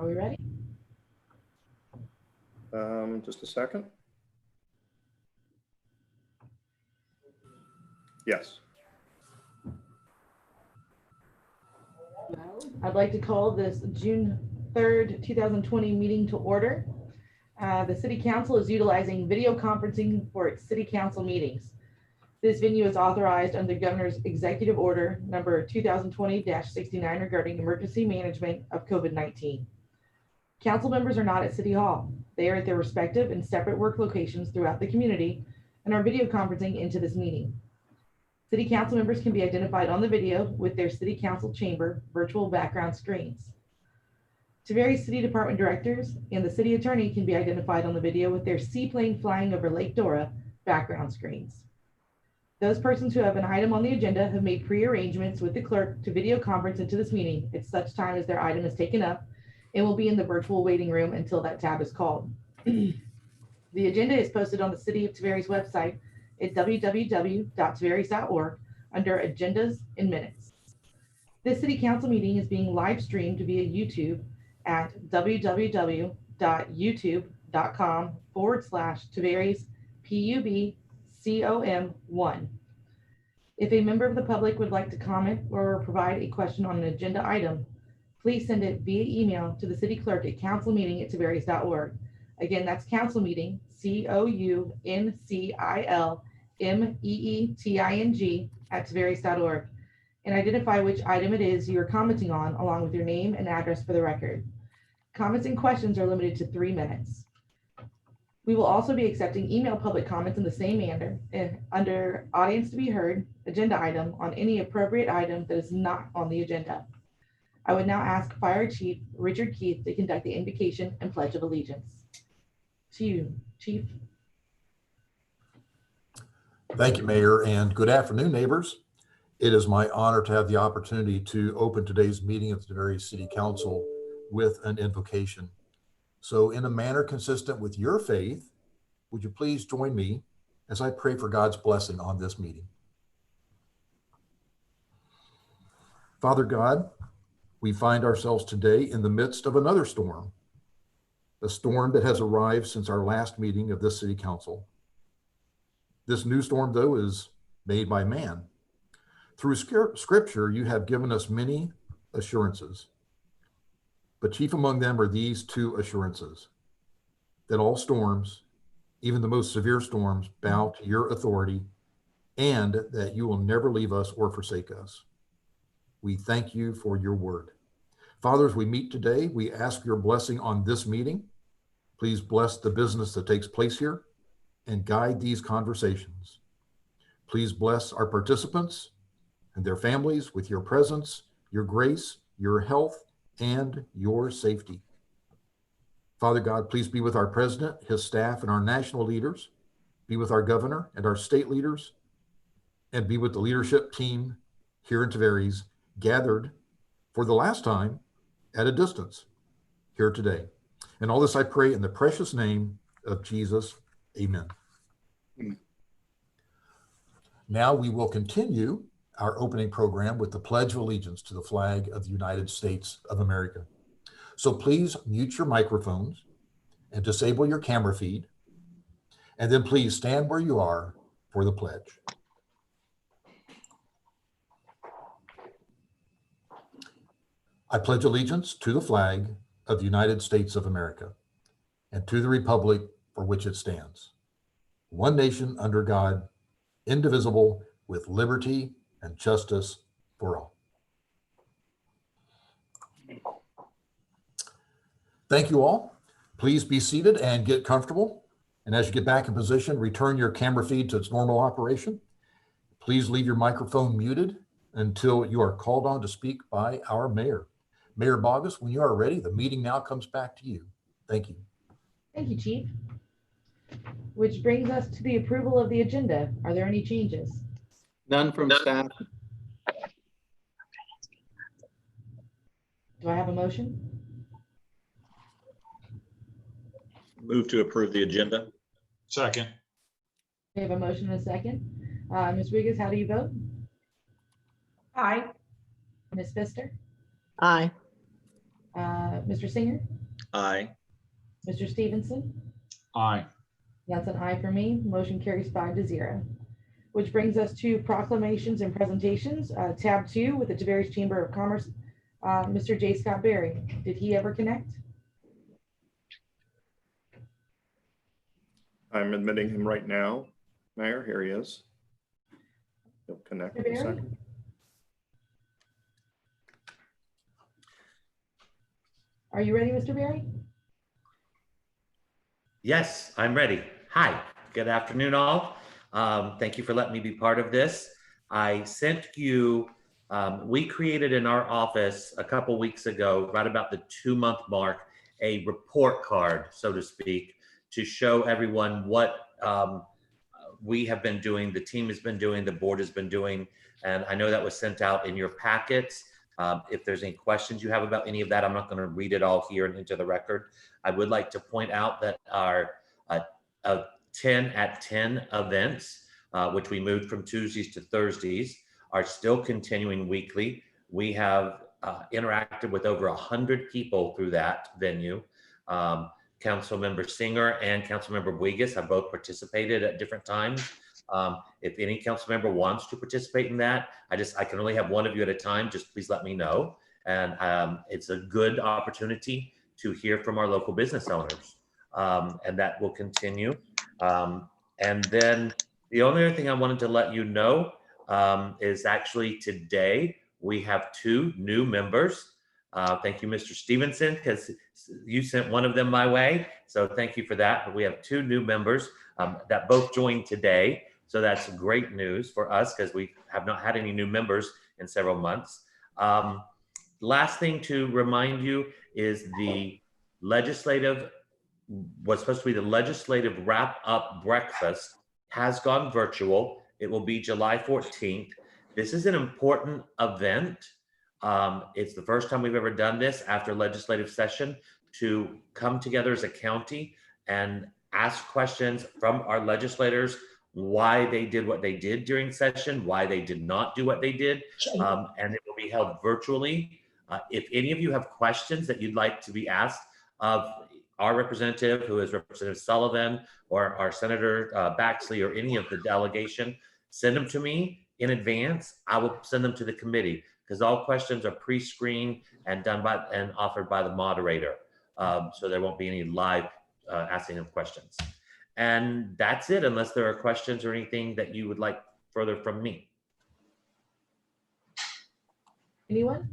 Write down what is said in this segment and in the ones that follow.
we ready? Just a second. Yes. I'd like to call this June 3rd, 2020 meeting to order. The City Council is utilizing video conferencing for its City Council meetings. This venue is authorized under the Governor's Executive Order number 2020-69 regarding emergency management of COVID-19. Council members are not at City Hall. They are at their respective and separate work locations throughout the community and are video conferencing into this meeting. City Council members can be identified on the video with their City Council chamber virtual background screens. Tavares City Department directors and the City Attorney can be identified on the video with their seaplane flying over Lake Dora background screens. Those persons who have an item on the agenda have made pre-arrangements with the clerk to video conference into this meeting at such time as their item is taken up and will be in the virtual waiting room until that tab is called. The agenda is posted on the City of Tavares website at www.tavares.org under Agendas and Minutes. This City Council meeting is being live streamed via YouTube at www.youtube.com/Tavares PUBCOM1. If a member of the public would like to comment or provide a question on an agenda item, please send it via email to the city clerk at councilmeeting@tavares.org. Again, that's council meeting, COUNCILMEETING @tavares.org, and identify which item it is you are commenting on, along with your name and address for the record. Comments and questions are limited to 3 minutes. We will also be accepting email public comments in the same manner under audience to be heard, agenda item on any appropriate item that is not on the agenda. I would now ask Fire Chief Richard Keith to conduct the invocation and pledge of allegiance. To you, Chief. Thank you, Mayor, and good afternoon, neighbors. It is my honor to have the opportunity to open today's meeting of the Tavares City Council with an invocation. So in a manner consistent with your faith, would you please join me as I pray for God's blessing on this meeting? Father God, we find ourselves today in the midst of another storm, a storm that has arrived since our last meeting of this City Council. This new storm, though, is made by man. Through Scripture, you have given us many assurances, but chief among them are these 2 assurances: that all storms, even the most severe storms, bow to your authority, and that you will never leave us or forsake us. We thank you for your word. Father, as we meet today, we ask your blessing on this meeting. Please bless the business that takes place here and guide these conversations. Please bless our participants and their families with your presence, your grace, your health, and your safety. Father God, please be with our president, his staff, and our national leaders. Be with our governor and our state leaders, and be with the leadership team here in Tavares, gathered for the last time at a distance here today. And all this I pray in the precious name of Jesus. Amen. Amen. Now we will continue our opening program with the Pledge of Allegiance to the flag of the United States of America. So please mute your microphones and disable your camera feed, and then please stand where you are for the pledge. I pledge allegiance to the flag of the United States of America and to the republic for which it stands, one nation under God, indivisible, with liberty and justice for all. Thank you all. Please be seated and get comfortable. And as you get back in position, return your camera feed to its normal operation. Please leave your microphone muted until you are called on to speak by our mayor. Mayor Bogus, when you are ready, the meeting now comes back to you. Thank you. Thank you, Chief. Which brings us to the approval of the agenda. Are there any changes? None from staff. Do I have a motion? Move to approve the agenda. Second. We have a motion and a second. Ms. Rigas, how do you vote? Aye. Ms. Pfister? Aye. Mr. Singer? Aye. Mr. Stevenson? Aye. That's an aye for me. Motion carries 5-0. Which brings us to proclamations and presentations. Tab 2 with the Tavares Chamber of Commerce. Mr. J. Scott Berry, did he ever connect? I'm admitting him right now. Mayor, here he is. He'll connect in a Barry? second. Are you ready, Mr. Berry? Yes, I'm ready. Hi, good afternoon, all. Thank you for letting me be part of this. I sent you, we created in our office a couple weeks ago, right about the 2-month mark, a report card, so to speak, to show everyone what we have been doing, the team has been doing, the board has been doing, and I know that was sent out in your packets. If there's any questions you have about any of that, I'm not going to read it all here and into the record. I would like to point out that our 10 at 10 events, which we moved from Tuesdays to Thursdays, are still continuing weekly. We have interacted with over 100 people through that venue. Councilmember Singer and Councilmember Bouygues have both participated at different times. If any council member wants to participate in that, I can only have one of you at a time. Just please let me know. And it's a good opportunity to hear from our local business owners. And that will continue. And then the only other thing I wanted to let you know is actually today we have 2 new members. Thank you, Mr. Stevenson, because you sent one of them my way. So thank you for that. But we have 2 new members that both joined today. So that's great news for us because we have not had any new members in several months. Last thing to remind you is the legislative, what's supposed to be the legislative wrap-up breakfast has gone virtual. It will be July 14th. This is an important event. It's the first time we've ever done this after legislative session to come together as a county and ask questions from our legislators, why they did what they did during session, why they did not do what they did, and it will be held virtually. If any of you have questions that you'd like to be asked of our representative, who is Representative Sullivan, or our Senator Baxley, or any of the delegation, send them to me in advance. I will send them to the committee because all questions are pre-screened and done by and offered by the moderator. So there won't be any live asking of questions. And that's it, unless there are questions or anything that you would like further from me. Anyone?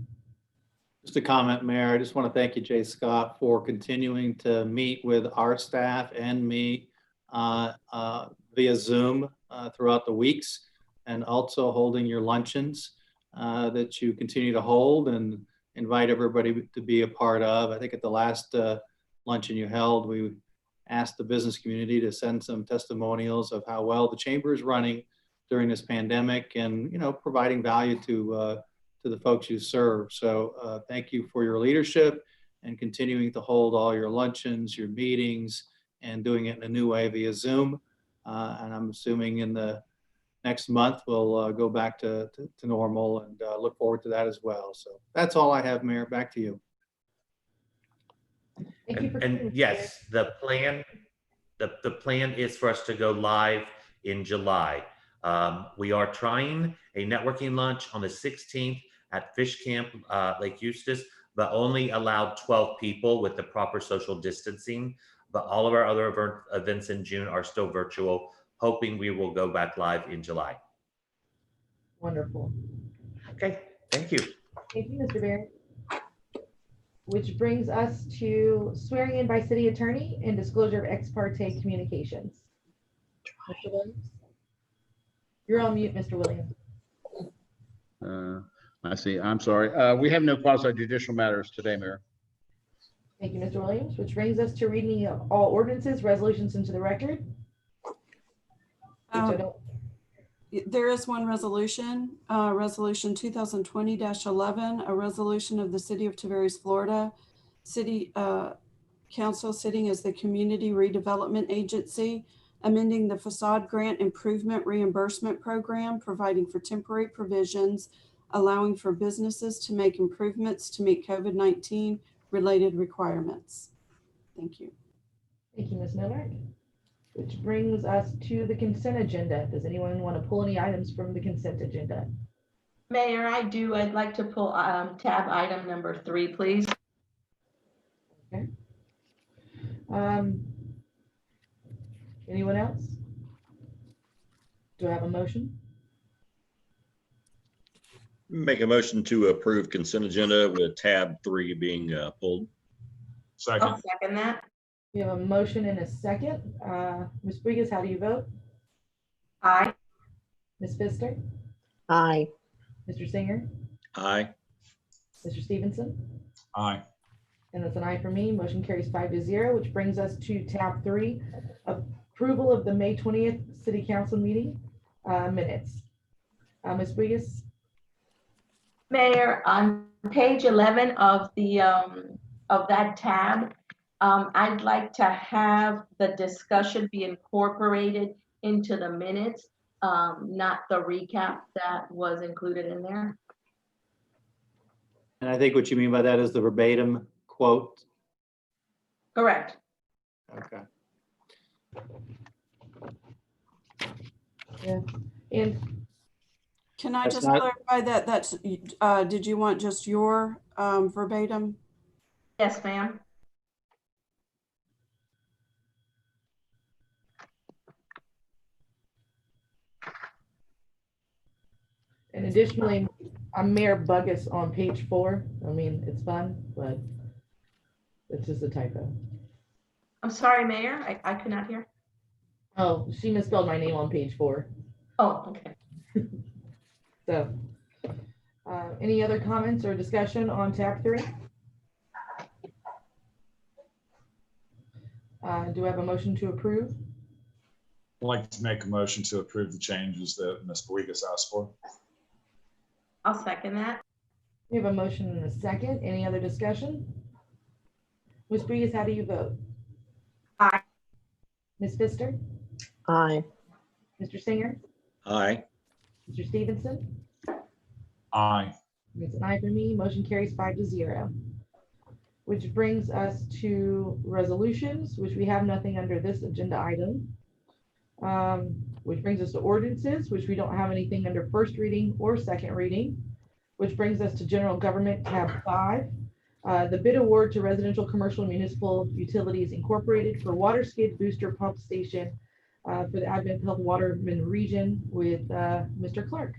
Just a comment, Mayor. I just want to thank you, Jay Scott, for continuing to meet with our staff and me via Zoom throughout the weeks, and also holding your luncheons that you continue to hold and invite everybody to be a part of. I think at the last luncheon you held, we asked the business community to send some testimonials of how well the chamber is running during this pandemic, and providing value to the folks you serve. So thank you for your leadership and continuing to hold all your luncheons, your meetings, and doing it in a new way via Zoom. And I'm assuming in the next month we'll go back to normal, and look forward to that as well. So that's all I have, Mayor. Back to you. Thank you for And yes, the plan is for us to go live in July. We are trying a networking lunch on the 16th at Fish Camp, Lake Eustis, but only allowed 12 people with the proper social distancing. But all of our other events in June are still virtual, hoping we will go back live in July. Wonderful. Okay, thank you. Thank you, Mr. Barry. Which brings us to swearing in by city attorney and disclosure of ex parte communications. Mr. Williams? You're on mute, Mr. Williams. I see. I'm sorry. We have no quasi judicial matters today, Mayor. Thank you, Mr. Williams, which brings us to reading of all ordinances, resolutions into the record. There is one resolution, resolution 2020-11, a resolution of the city of Tavares, Florida, city council sitting as the community redevelopment agency, amending the facade grant improvement reimbursement program, providing for temporary provisions, allowing for businesses to make improvements to meet COVID-19 related requirements. Thank you. Thank you, Ms. Novak. Which brings us to the consent agenda. Does anyone want to pull any items from the consent agenda? Mayor, I do. I'd like to pull tab item number 3, please. Um, Anyone else? Do I have a motion? Make a motion to approve consent agenda with tab 3 being pulled. I'll second that. We have a motion and a second. Ms. Briggs, how do you vote? Aye. Ms. Pfister? Aye. Mr. Singer? Aye. Mr. Stevenson? Aye. And that's an aye for me. Motion carries 5-0, which brings us to tab 3, approval of the May 20th City Council meeting minutes. Ms. Briggs? Mayor, on page 11 of the of that tab, I'd like to have the discussion be incorporated into the minutes, not the recap that was included in there. And I think what you mean by that is the verbatim quote. Correct. Okay. Yeah. And Can I That's just not- clarify that that's, did you want just your verbatim? Yes, ma'am. additionally, I'm Mayor Buggus on page 4. I mean, it's fun, but it's just a typo. I'm sorry, Mayor. I could not hear. Oh, she misspelled my name on page 4. Oh, okay. So, any other comments or discussion on tab 3? Do I have a motion to approve? I'd like to make a motion to approve the changes that Ms. Bouygues asked for. I'll second that. We have a motion and a second. Any other discussion? Ms. Briggs, how do you vote? Aye. Ms. Pfister? Aye. Mr. Singer? Aye. Mr. Stevenson? Aye. It's an aye for me. Motion carries 5-0. Which brings us to resolutions, which we have nothing under this agenda item. Which brings us to ordinances, which we don't have anything under first reading or second reading. Which brings us to general government, tab 5. The bid award to Residential Commercial Municipal Utilities Incorporated for water skid booster pump station for the Advent Health Waterman region with Mr. Clark.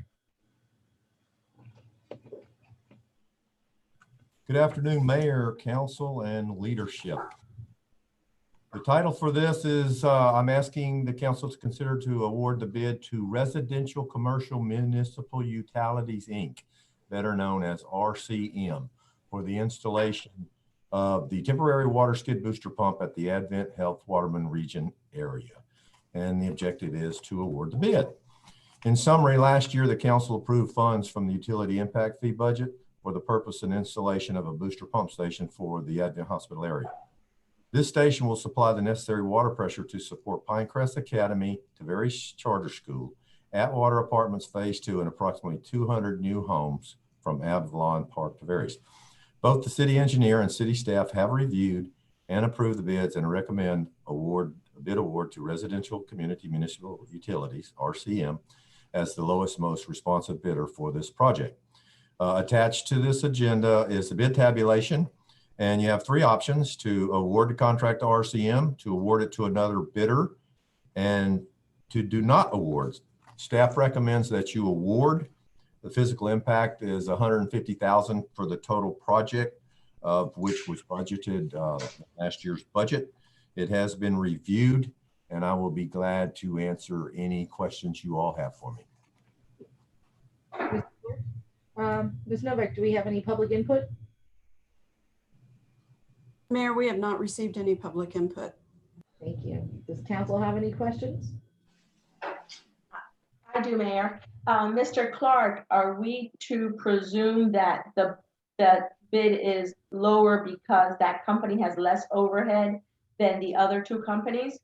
Good afternoon, Mayor, Council, and leadership. The title for this is I'm asking the council to consider to award the bid to Residential Commercial Municipal Utilities, Inc., better known as RCM, for the installation of the temporary water skid booster pump at the Advent Health Waterman region area. And the objective is to award the bid. In summary, last year, the council approved funds from the utility impact fee budget for the purpose and installation of a booster pump station for the Advent Hospital area. This station will supply the necessary water pressure to support Pinecrest Academy, Tavares Charter School, Atwater Apartments Phase 2, and approximately 200 new homes from Avalon Park, Tavares. Both the city engineer and city staff have reviewed and approved the bids and recommend bid award to Residential Community Municipal Utilities, RCM, as the lowest, most responsive bidder for this project. Attached to this agenda is the bid tabulation, and you have 3 options: to award the contract to RCM, to award it to another bidder, and to do not award. Staff recommends that you award. The physical impact is $150,000 for the total project, of which was budgeted last year's budget. It has been reviewed, and I will be glad to answer any questions you all have for me. Ms. Novak, do we have any public input? Mayor, we have not received any public input. Thank you. Does council have any questions? I do, Mayor. Mr. Clark, are we to presume that that bid is lower because that company has less overhead than the other 2 companies?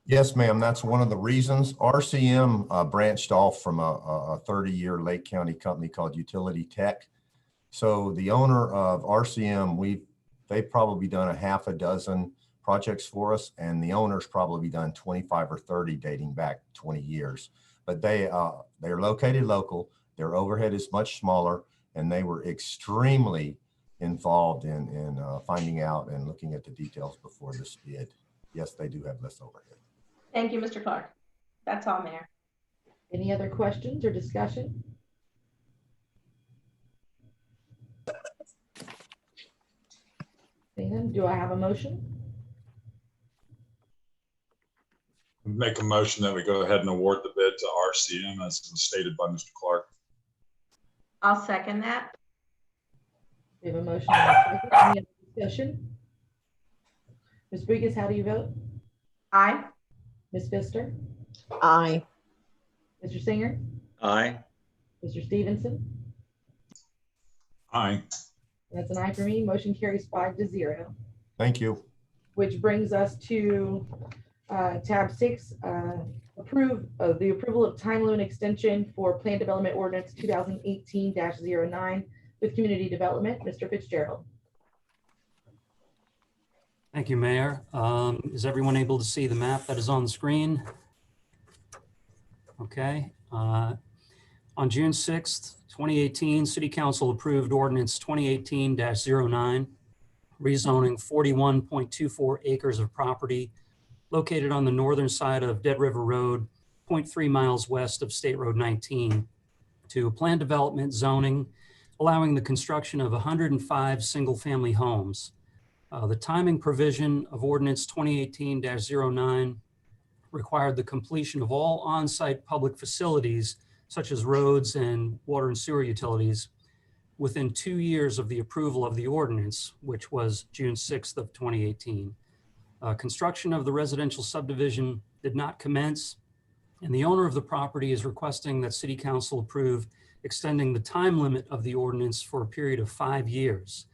Yes, ma'am. That's one of the reasons. RCM branched off from a 30-year Lake County company called Utility Tech. So the owner of RCM, they've probably done a half a dozen projects for us, and the owner's probably done 25 or 30 dating back 20 years. But they're located local, their overhead is much smaller, and they were extremely involved in finding out and looking at the details before this bid. Yes, they do have less overhead. Thank you, Mr. Clark. That's all, Mayor. Any other questions or discussion? Seeing none, do I have a motion? Make a motion that we go ahead and award the bid to RCM as stated by Mr. Clark. I'll second that. We have a motion. And a second. Any other discussion? Ms. Brigas, how do you vote? Aye. Ms. Pfister? Aye. Mr. Singer? Aye. Mr. Stevenson? Aye. That's an aye for me. Motion carries 5-0. Thank you. Which brings us to tab 6, the approval of time limit extension for Plan Development Ordinance 2018-09 with Community Development. Mr. Fitzgerald. Thank you, Mayor. Is everyone able to see the map that is on the screen? Okay. On June 6th, 2018, City Council approved Ordinance 2018-09, rezoning 41.24 acres of property located on the northern side of Dead River Road, 0.3 miles west of State Road 19, to plan development zoning, allowing the construction of 105 single-family homes. The timing provision of Ordinance 2018-09 required the completion of all on-site public facilities, such as roads and water and sewer utilities, within 2 years of the approval of the ordinance, which was June 6th of 2018. Construction of the residential subdivision did not commence, and the owner of the property is requesting that City Council approve extending the time limit of the ordinance for a period of 5 years.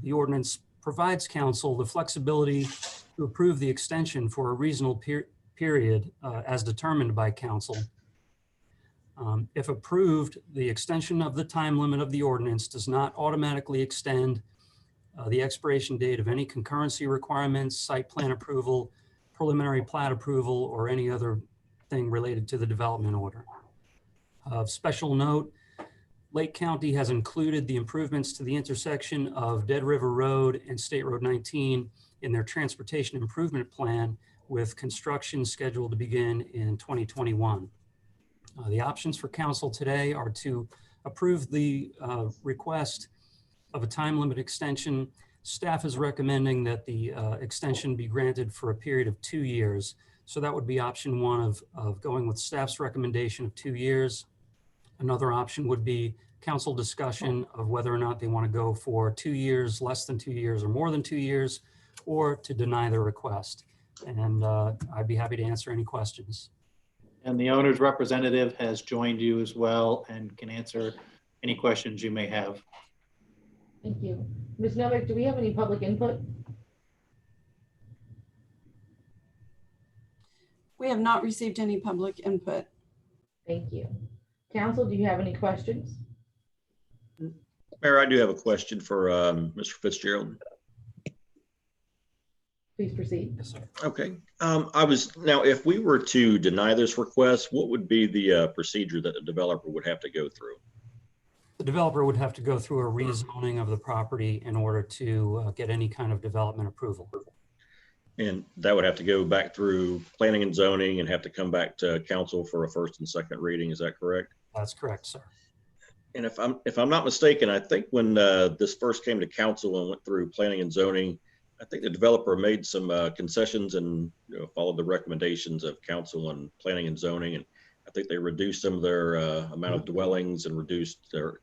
The ordinance provides council the flexibility to approve the extension for a reasonable period as determined by council. If approved, the extension of the time limit of the ordinance does not automatically extend the expiration date of any concurrency requirements, site plan approval, preliminary plat approval, or any other thing related to the development order. Of special note, Lake County has included the improvements to the intersection of Dead River Road and State Road 19 in their transportation improvement plan, with construction scheduled to begin in 2021. The options for council today are to approve the request of a time limit extension. Staff is recommending that the extension be granted for a period of 2 years. So that would be option 1 of going with staff's recommendation of 2 years. Another option would be council discussion of whether or not they want to go for 2 years, less than 2 years, or more than 2 years, or to deny the request. And I'd be happy to answer any questions. And the owner's representative has joined you as well and can answer any questions you may have. Thank you. Ms. Novick, do we have any public input? We have not received any public input. Thank you. Council, do you have any questions? Mayor, I do have a question for Mr. Fitzgerald. Please proceed. Yes, sir. Okay. Now, if we were to deny this request, what would be the procedure that the developer would have to go through? The developer would have to go through a rezoning of the property in order to get any kind of development approval. And that would have to go back through planning and zoning and have to come back to council for a first and second reading. Is that correct? That's correct, sir. And if I'm not mistaken, I think when this first came to council and went through planning and zoning, I think the developer made some concessions and followed the recommendations of council on planning and zoning. And I think they reduced some of their amount of dwellings and reduced their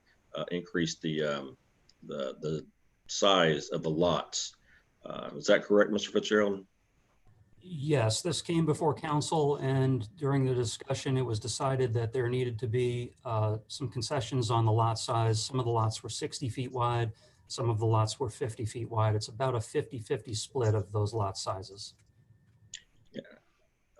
increased the size of the lots. Is that correct, Mr. Fitzgerald? Yes, this came before council, and during the discussion, it was decided that there needed to be some concessions on the lot size. Some of the lots were 60 feet wide. Some of the lots were 50 feet wide. It's about a 50-50 split of those lot sizes. Yeah,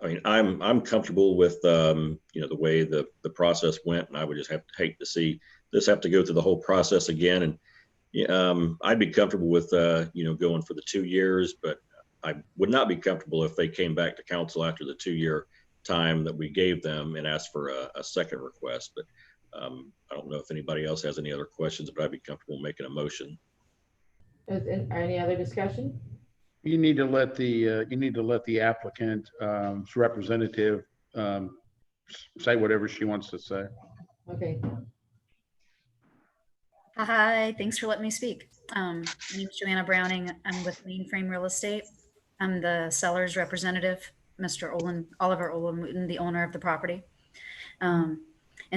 I mean, I'm comfortable with the way the process went, and I would just hate to see this have to go through the whole process again. And I'd be comfortable with going for the 2 years, but I would not be comfortable if they came back to council after the 2-year time that we gave them and asked for a second request. But I don't know if anybody else has any other questions, but I'd be comfortable making a motion. Any other discussion? You need to let the applicant representative say whatever she wants to say. Okay. Hi, thanks for letting me speak. My name is Joanna Browning. I'm with Mainframe Real Estate. I'm the seller's representative, Mr. Oliver Olin Wooten, the owner of the property. And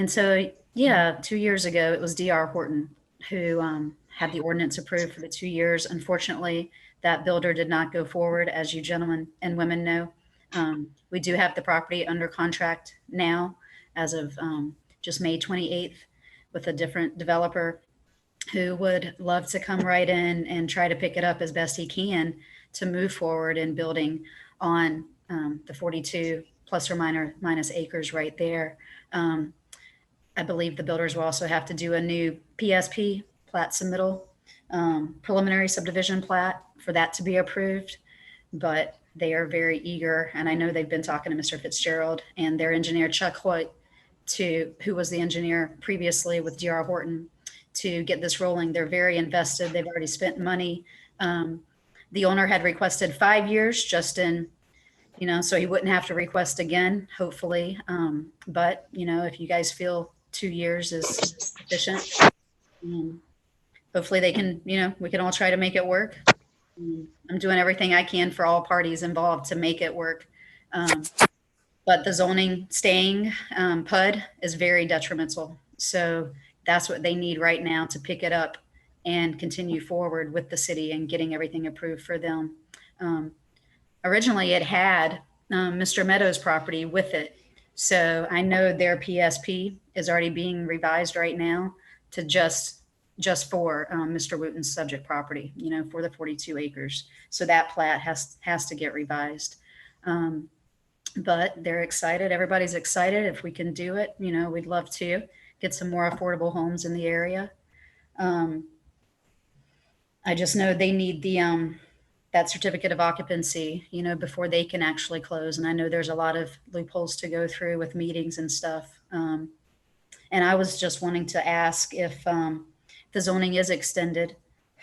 so, yeah, 2 years ago, it was D.R. Horton who had the ordinance approved for the 2 years. Unfortunately, that builder did not go forward, as you gentlemen and women know. We do have the property under contract now as of just May 28th with a different developer who would love to come right in and try to pick it up as best he can to move forward in building on the 42 plus or minus acres right there. I believe the builders will also have to do a new PSP, plat submittal, preliminary subdivision plat for that to be approved. But they are very eager, and I know they've been talking to Mr. Fitzgerald and their engineer Chuck Hoyt, who was the engineer previously with D.R. Horton, to get this rolling. They're very invested. They've already spent money. The owner had requested 5 years just in, so he wouldn't have to request again, hopefully. But, if you guys feel 2 years is sufficient, hopefully they can, we can all try to make it work. I'm doing everything I can for all parties involved to make it work. But the zoning staying PUD is very detrimental. So that's what they need right now to pick it up and continue forward with the city and getting everything approved for them. Originally, it had Mr. Meadows' property with it. So I know their PSP is already being revised right now to just for Mr. Wooten's subject property, for the 42 acres. So that plat has to get revised. But they're excited. Everybody's excited. If we can do it, we'd love to get some more affordable homes in the area. I just know they need that certificate of occupancy, before they can actually close. And I know there's a lot of loopholes to go through with meetings and stuff. And I was just wanting to ask if the zoning is extended,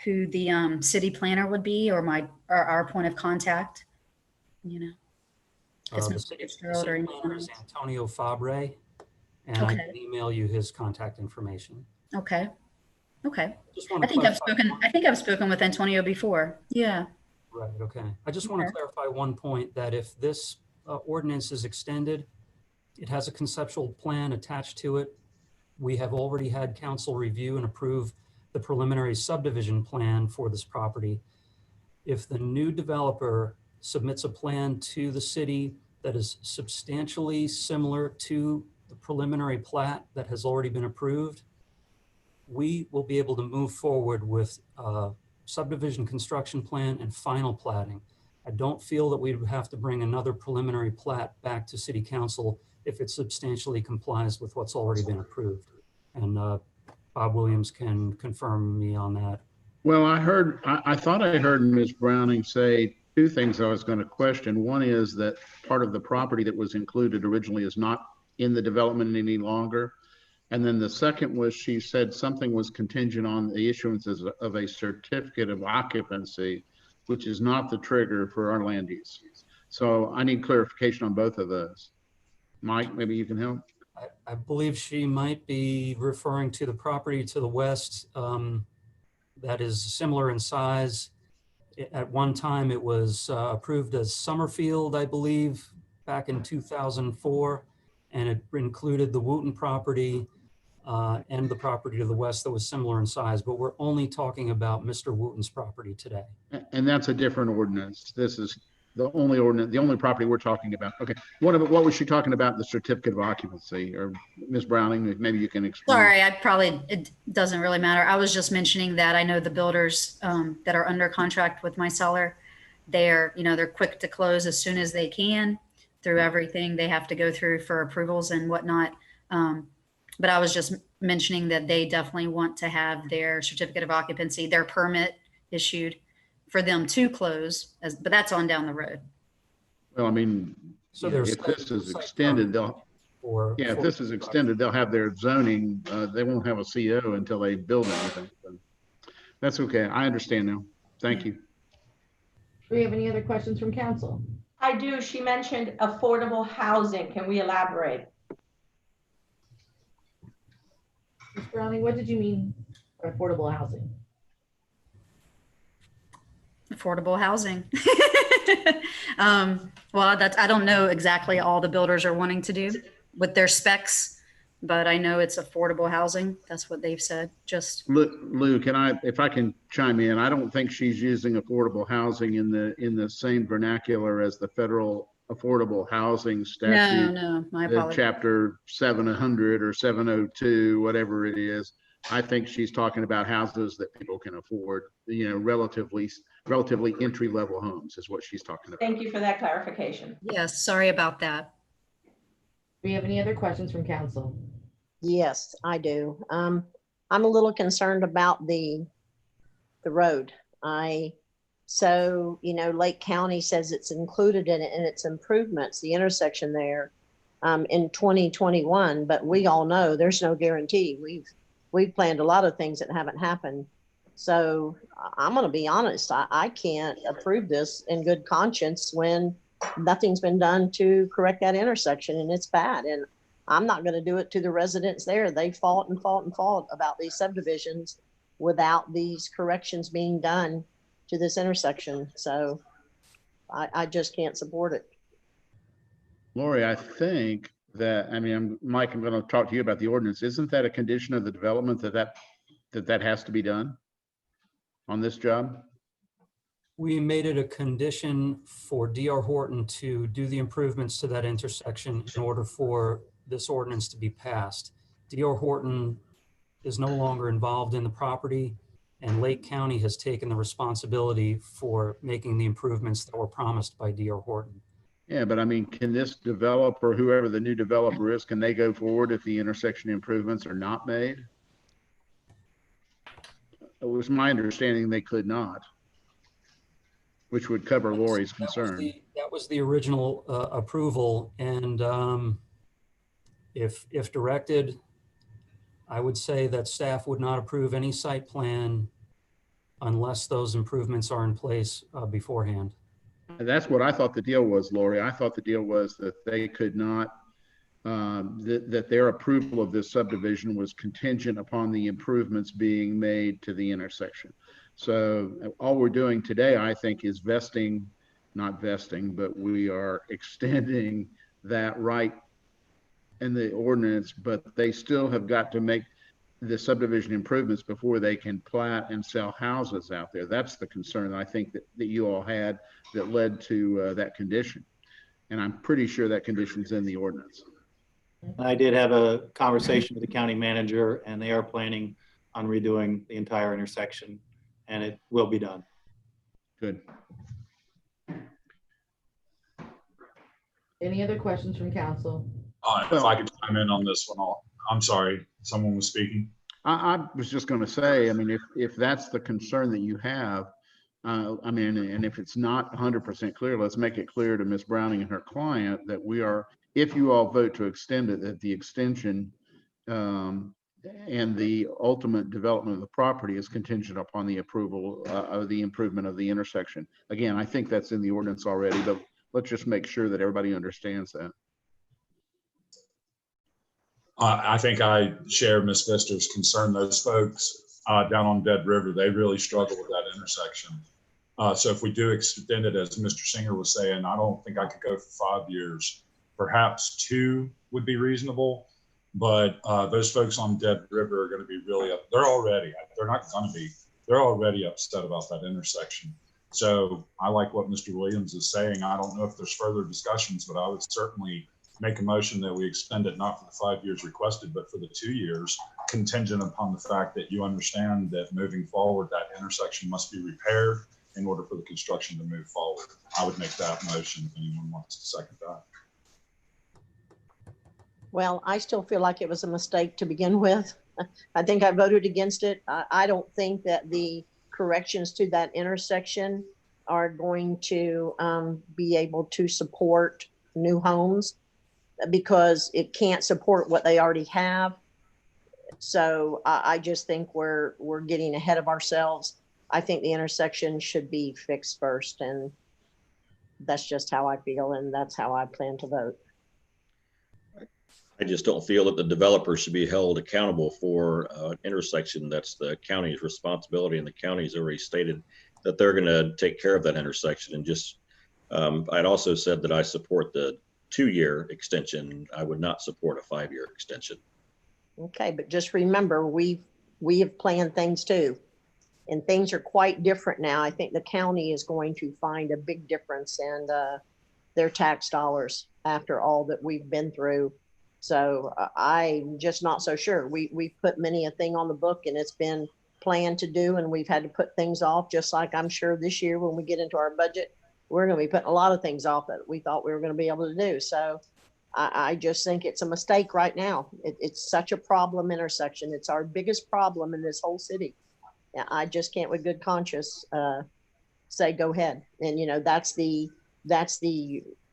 who the city planner would be, or our point of contact. It's The Mr. city Fitzgerald or planner is Antonio Fabre, and I Okay. can email you his contact information. Okay. Just want I to think I've clarify. spoken with Antonio before. Yeah. Right, okay. I just want to clarify one point, that if this ordinance is extended, it has a conceptual plan attached to it. We have already had council review and approve the preliminary subdivision plan for this property. If the new developer submits a plan to the city that is substantially similar to the preliminary plat that has already been approved, we will be able to move forward with subdivision construction plan and final platting. I don't feel that we would have to bring another preliminary plat back to city council if it substantially complies with what's already been approved. And Bob Williams can confirm me on that. Well, I thought I heard Ms. Browning say two things I was going to question. One is that part of the property that was included originally is not in the development any longer. And then the second was, she said something was contingent on the issuance of a certificate of occupancy, which is not the trigger for our land use. So I need clarification on both of those. Mike, maybe you can help. I believe she might be referring to the property to the west that is similar in size. At one time, it was approved as Summerfield, I believe, back in 2004, and it included the Wooten property and the property to the west that was similar in size, but we're only talking about Mr. Wooten's property today. And that's a different ordinance. This is the only ordinance, the only property we're talking about. Okay. What was she talking about, the certificate of occupancy? Or Ms. Browning, maybe you can explain. Sorry, it doesn't really matter. I was just mentioning that I know the builders that are under contract with my seller, they're quick to close as soon as they can through everything they have to go through for approvals and whatnot. But I was just mentioning that they definitely want to have their certificate of occupancy, their permit issued for them to close, but that's on down the road. Well, I mean, So you know, there's if this is site extended, permit if this is extended, they'll have their zoning. They won't have a CO until they build anything. So that's okay. I understand now. Thank you. Do we have any other questions from council? I do. She mentioned affordable housing. Can we elaborate? Ms. Browning, what did you mean by affordable housing? Affordable housing. Well, I don't know exactly all the builders are wanting to do with their specs, but I know it's affordable housing. That's what they've said. Just Lou, if I can chime in, I don't think she's using affordable housing in the same vernacular as the federal affordable housing statute. No, my the apologies. chapter 700 or 702, whatever it is. I think she's talking about houses that people can afford, you know, relatively entry-level homes is what she's talking about. Thank you for that clarification. Yes, sorry about that. Do we have any other questions from council? Yes, I do. I'm a little concerned about the road. So, you know, Lake County says it's included in it and its improvements, the intersection there in 2021, but we all know there's no guarantee. We've planned a lot of things that haven't happened. So I'm going to be honest, I can't approve this in good conscience when nothing's been done to correct that intersection and it's bad. And I'm not going to do it to the residents there. They fought and fought and fought about these subdivisions without these corrections being done to this intersection. So I just can't support it. Lori, I think that, I mean, Mike, I'm going to talk to you about the ordinance. Isn't that a condition of the development that has to be done on this job? We made it a condition for D.R. Horton to do the improvements to that intersection in order for this ordinance to be passed. D.R. Horton is no longer involved in the property, and Lake County has taken the responsibility for making the improvements that were promised by D.R. Horton. Yeah, but I mean, can this developer, whoever the new developer is, can they go forward if the intersection improvements are not made? It was my understanding they could not, which would cover Lori's concern. That was the original approval, and if directed, I would say that staff would not approve any site plan unless those improvements are in place beforehand. And that's what I thought the deal was, Lori. I thought the deal was that they could not, that their approval of this subdivision was contingent upon the improvements being made to the intersection. So all we're doing today, I think, is not vesting, but we are extending that right in the ordinance, but they still have got to make the subdivision improvements before they can plat and sell houses out there. That's the concern I think that you all had that led to that condition. And I'm pretty sure that condition's in the ordinance. I did have a conversation with the county manager, and they are planning on redoing the entire intersection, and it will be done. Good. Any other questions from council? If I could chime in on this one, I'm sorry, someone was speaking. I was just going to say, I mean, if that's the concern that you have, I mean, and if it's not 100% clear, let's make it clear to Ms. Browning and her client that we are, if you all vote to extend it, that the extension and the ultimate development of the property is contingent upon the approval of the improvement of the intersection. Again, I think that's in the ordinance already, but let's just make sure that everybody understands that. I think I share Ms. Pfister's concern. Those folks down on Dead River, they really struggle with that intersection. So if we do extend it, as Mr. Singer was saying, I don't think I could go for 5 years. Perhaps 2 would be reasonable, but those folks on Dead River are going to be really up. They're already upset about that intersection. So I like what Mr. Williams is saying. I don't know if there's further discussions, but I would certainly make a motion that we extend it not for the 5 years requested, but for the 2 years, contingent upon the fact that you understand that moving forward, that intersection must be repaired in order for the construction to move forward. I would make that motion if anyone wants to second that. Well, I still feel like it was a mistake to begin with. I think I voted against it. I don't think that the corrections to that intersection are going to be able to support new homes, because it can't support what they already have. So I just think we're getting ahead of ourselves. I think the intersection should be fixed first, and that's just how I feel, and that's how I plan to vote. I just don't feel that the developer should be held accountable for an intersection that's the county's responsibility, and the county's already stated that they're going to take care of that intersection. And just, I'd also said that I support the 2-year extension. I would not support a 5-year extension. Okay, but just remember, we have planned things too, and things are quite different now. I think the county is going to find a big difference in their tax dollars after all that we've been through. So I'm just not so sure. We've put many a thing on the book, and it's been planned to do, and we've had to put things off, just like I'm sure this year when we get into our budget, we're going to be putting a lot of things off that we thought we were going to be able to do. So I just think it's a mistake right now. It's such a problem intersection. It's our biggest problem in this whole city. I just can't with good conscience say go ahead. And, you know, that's the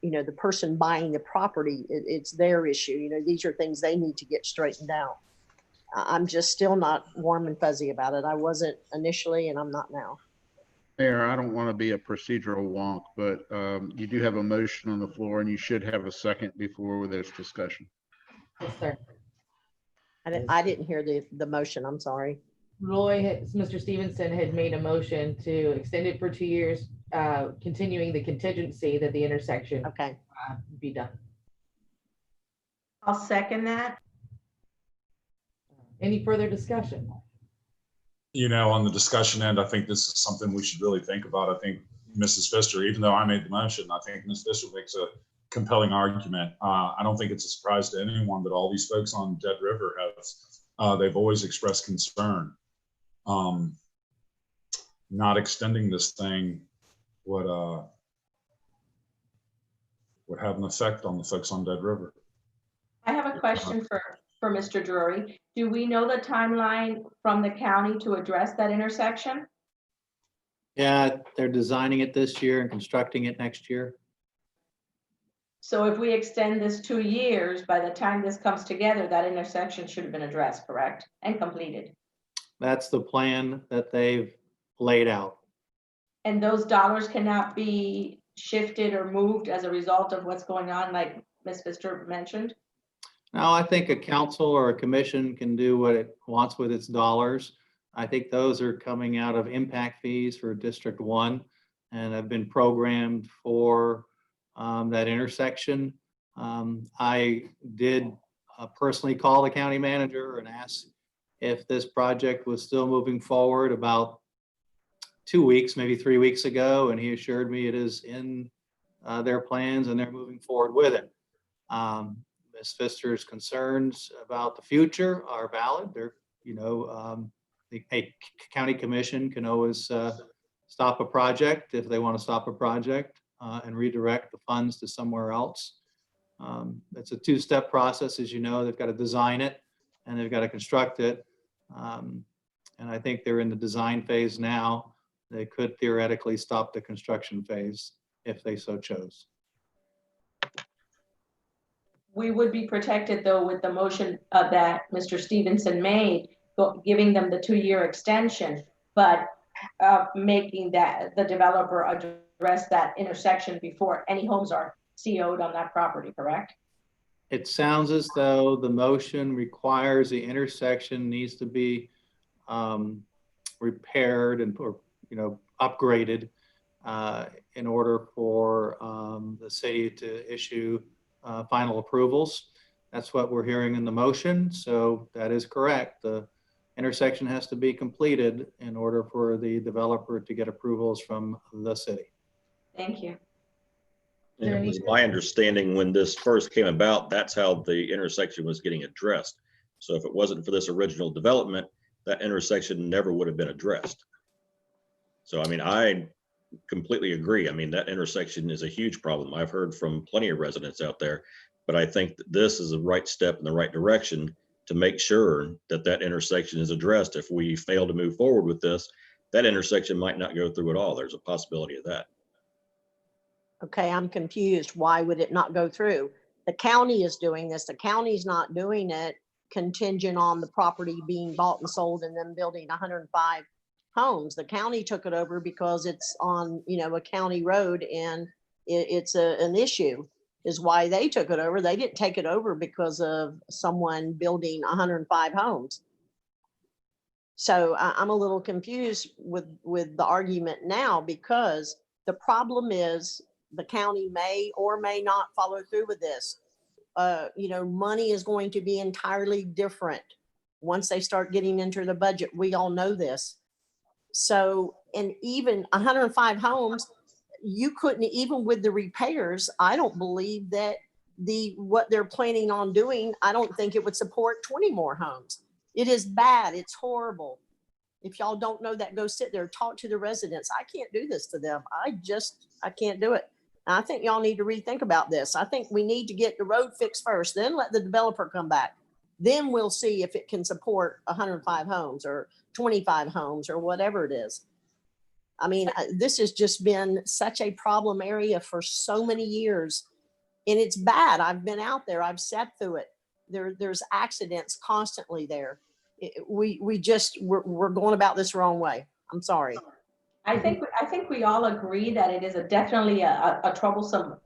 you know, the person buying the property, it's their issue. You know, these are things they need to get straightened out. I'm just still not warm and fuzzy about it. I wasn't initially, and I'm not now. Mayor, I don't want to be a procedural wonk, but you do have a motion on the floor, and you should have a second before there's discussion. Yes, sir. I didn't hear the motion. I'm sorry. Mr. Stevenson had made a motion to extend it for 2 years, continuing the contingency that the intersection be done. I'll second that. Any further discussion? You know, on the discussion end, I think this is something we should really think about. I think Mrs. Pfister, even though I made the motion, I think Ms. Pfister makes a compelling argument. I don't think it's a surprise to anyone that all these folks on Dead River have, they've always expressed concern. Not extending this thing would have an effect on the folks on Dead River. I have a question for Mr. Drury. Do we know the timeline from the county to address that intersection? Yeah, they're designing it this year and constructing it next year. So if we extend this 2 years, by the time this comes together, that intersection should have been addressed, correct? And completed. That's the plan that they've laid out. And those dollars cannot be shifted or moved as a result of what's going on, like Ms. Pfister mentioned? Now, I think a council or a commission can do what it wants with its dollars. I think those are coming out of impact fees for District 1 and have been programmed for that intersection. I did personally call the county manager and ask if this project was still moving forward about 2 weeks, maybe 3 weeks ago, and he assured me it is in their plans and they're moving forward with it. Ms. Pfister's concerns about the future are valid. They're, you know, a county commission can always stop a project if they want to stop a project and redirect the funds to somewhere else. It's a 2-step process, as you know. They've got to design it and they've got to construct it. And I think they're in the design phase now. They could theoretically stop the construction phase if they so chose. We would be protected, though, with the motion that Mr. Stevenson made, giving them the 2-year extension, but making that the developer address that intersection before any homes are CO'd on that property, correct? It sounds as though the motion requires the intersection needs to be repaired and, or, you know, upgraded in order for the city to issue final approvals. That's what we're hearing in the motion. So that is correct. The intersection has to be completed in order for the developer to get approvals from the city. Thank you. And it was my understanding when this first came about, that's how the intersection was getting addressed. So if it wasn't for this original development, that intersection never would have been addressed. So, I mean, I completely agree. I mean, that intersection is a huge problem. I've heard from plenty of residents out there, but I think that this is the right step in the right direction to make sure that that intersection is addressed. If we fail to move forward with this, that intersection might not go through at all. There's a possibility of that. Okay, I'm confused. Why would it not go through? The county is doing this. The county's not doing it contingent on the property being bought and sold and then building 105 homes. The county took it over because it's on, a county road and it's an issue is why they took it over. They didn't take it over because of someone building 105 homes. So I'm a little confused with the argument now, because the problem is the county may or may not follow through with this. Money is going to be entirely different once they start getting into the budget. We all know this. So, and even 105 homes, you couldn't, even with the repairs, I don't believe that what they're planning on doing, I don't think it would support 20 more homes. It is bad. It's horrible. If y'all don't know that, go sit there, talk to the residents. I can't do this to them. I can't do it. And I think y'all need to rethink about this. I think we need to get the road fixed first, then let the developer come back. Then we'll see if it can support 105 homes or 25 homes or whatever it is. I mean, this has just been such a problem area for so many years, and it's bad. I've been out there. I've sat through it. There's accidents constantly there. We're going about this wrong way. I'm sorry. I think we all agree that it is definitely a troublesome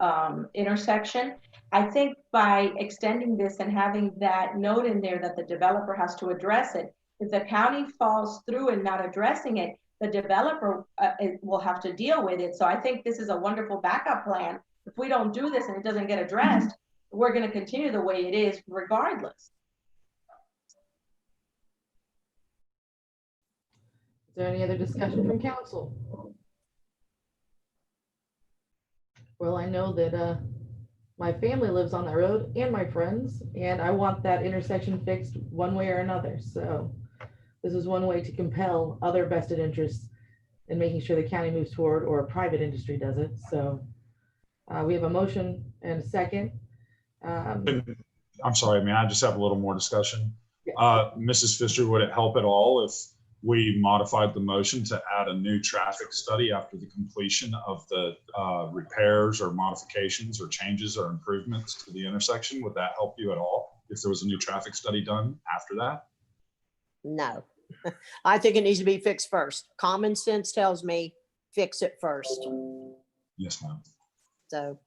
intersection. I think by extending this and having that note in there that the developer has to address it, if the county falls through and not addressing it, the developer will have to deal with it. So I think this is a wonderful backup plan. If we don't do this and it doesn't get addressed, we're going to continue the way it is regardless. Is there any other discussion from council? Well, I know that my family lives on that road and my friends, and I want that intersection fixed one way or another. So this is one way to compel other vested interests in making sure the county moves forward, or a private industry does it. So we have a motion and a second. I'm sorry, man, I just have a little more discussion. Yeah. Mrs. Pfister, would it help at all if we modified the motion to add a new traffic study after the completion of the repairs or modifications or changes or improvements to the intersection? Would that help you at all if there was a new traffic study done after that? No, I think it needs to be fixed first. Common sense tells me fix it first. Yes, ma'am. So.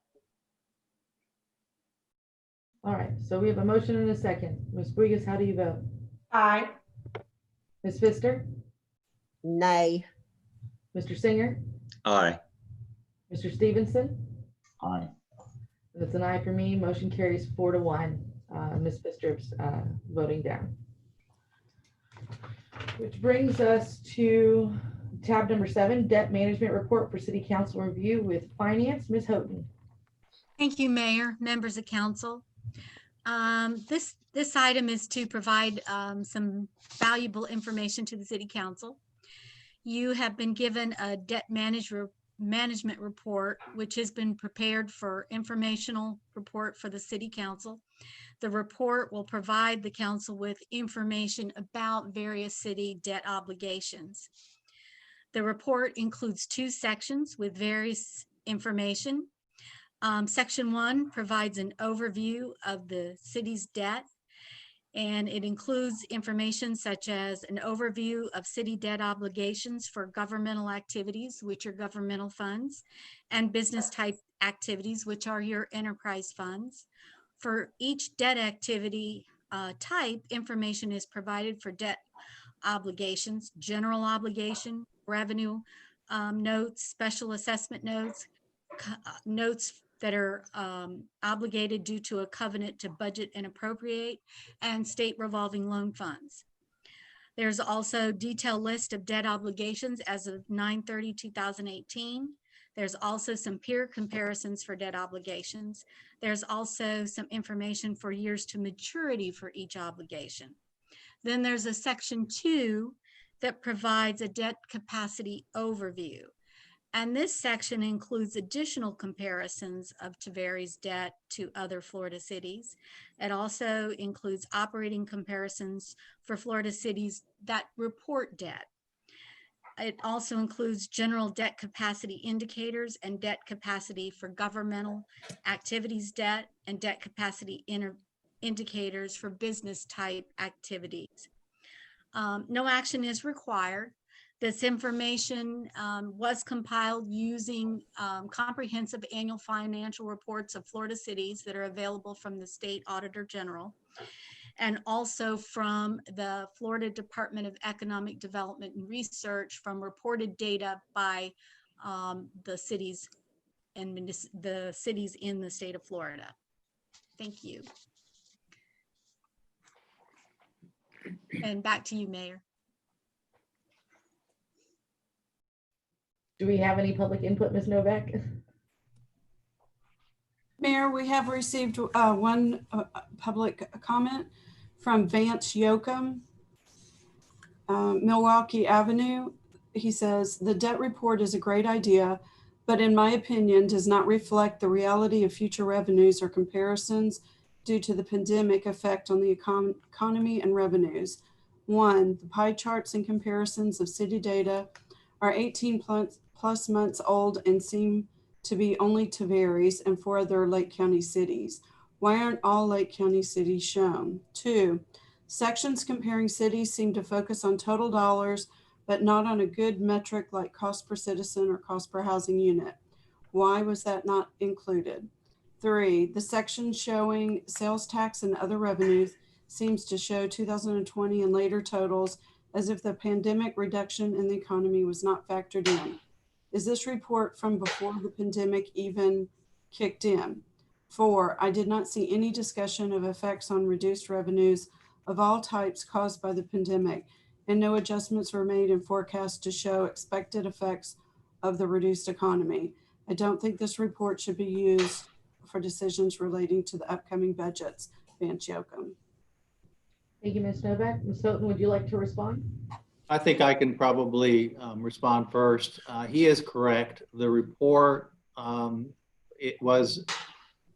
All right, so we have a motion and a second. Ms. Brigues, how do you vote? Aye. Ms. Pfister? Nay. Mr. Singer? Aye. Mr. Stevenson? Aye. And it's an aye for me. Motion carries 4-1. Ms. Pfister's voting down. Which brings us to tab number 7, debt management report for city council review with finance. Ms. Houghton. Thank you, Mayor, members of council. This item is to provide some valuable information to the city council. You have been given a debt management report, which has been prepared for informational report for the city council. The report will provide the council with information about various city debt obligations. The report includes 2 sections with various information. Section 1 provides an overview of the city's debt, and it includes information such as an overview of city debt obligations for governmental activities, which are governmental funds, and business type activities, which are your enterprise funds. For each debt activity type, information is provided for debt obligations, general obligation, revenue notes, special assessment notes, notes that are obligated due to a covenant to budget and appropriate, and state revolving loan funds. There's also detailed list of debt obligations as of 9/30/2018. There's also some peer comparisons for debt obligations. There's also some information for years to maturity for each obligation. Then there's a section 2 that provides a debt capacity overview. And this section includes additional comparisons of Tavares debt to other Florida cities. It also includes operating comparisons for Florida cities that report debt. It also includes general debt capacity indicators and debt capacity for governmental activities debt and debt capacity indicators for business type activities. No action is required. This information was compiled using comprehensive annual financial reports of Florida cities that are available from the State Auditor General, and also from the Florida Department of Economic Development and Research from reported data by the cities and the cities in the state of Florida. Thank you. And back to you, Mayor. Do we have any public input, Ms. Novak? Mayor, we have received one public comment from Vance Yoakum, Milwaukee Avenue. He says, the debt report is a great idea, but in my opinion, does not reflect the reality of future revenues or comparisons due to the pandemic effect on the economy and revenues. One, the pie charts and comparisons of city data are 18 plus months old and seem to be only Tavares and 4 other Lake County cities. Why aren't all Lake County cities shown? Two, sections comparing cities seem to focus on total dollars, but not on a good metric like cost per citizen or cost per housing unit. Why was that not included? Three, the section showing sales tax and other revenues seems to show 2020 and later totals as if the pandemic reduction in the economy was not factored in. Is this report from before the pandemic even kicked in? Four, I did not see any discussion of effects on reduced revenues of all types caused by the pandemic, and no adjustments were made in forecasts to show expected effects of the reduced economy. I don't think this report should be used for decisions relating to the upcoming budgets. Vance Yoakum. Thank you, Ms. Novak. Ms. Houghton, would you like to respond? I think I can probably respond first. He is correct. The report, it was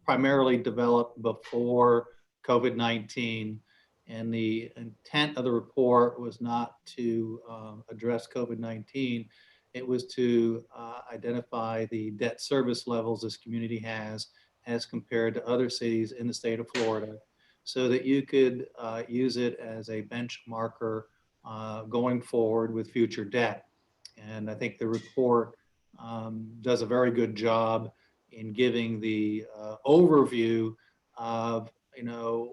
primarily developed before COVID-19, and the intent of the report was not to address COVID-19. It was to identify the debt service levels this community has as compared to other cities in the state of Florida, so that you could use it as a benchmarker going forward with future debt. And I think the report does a very good job in giving the overview of,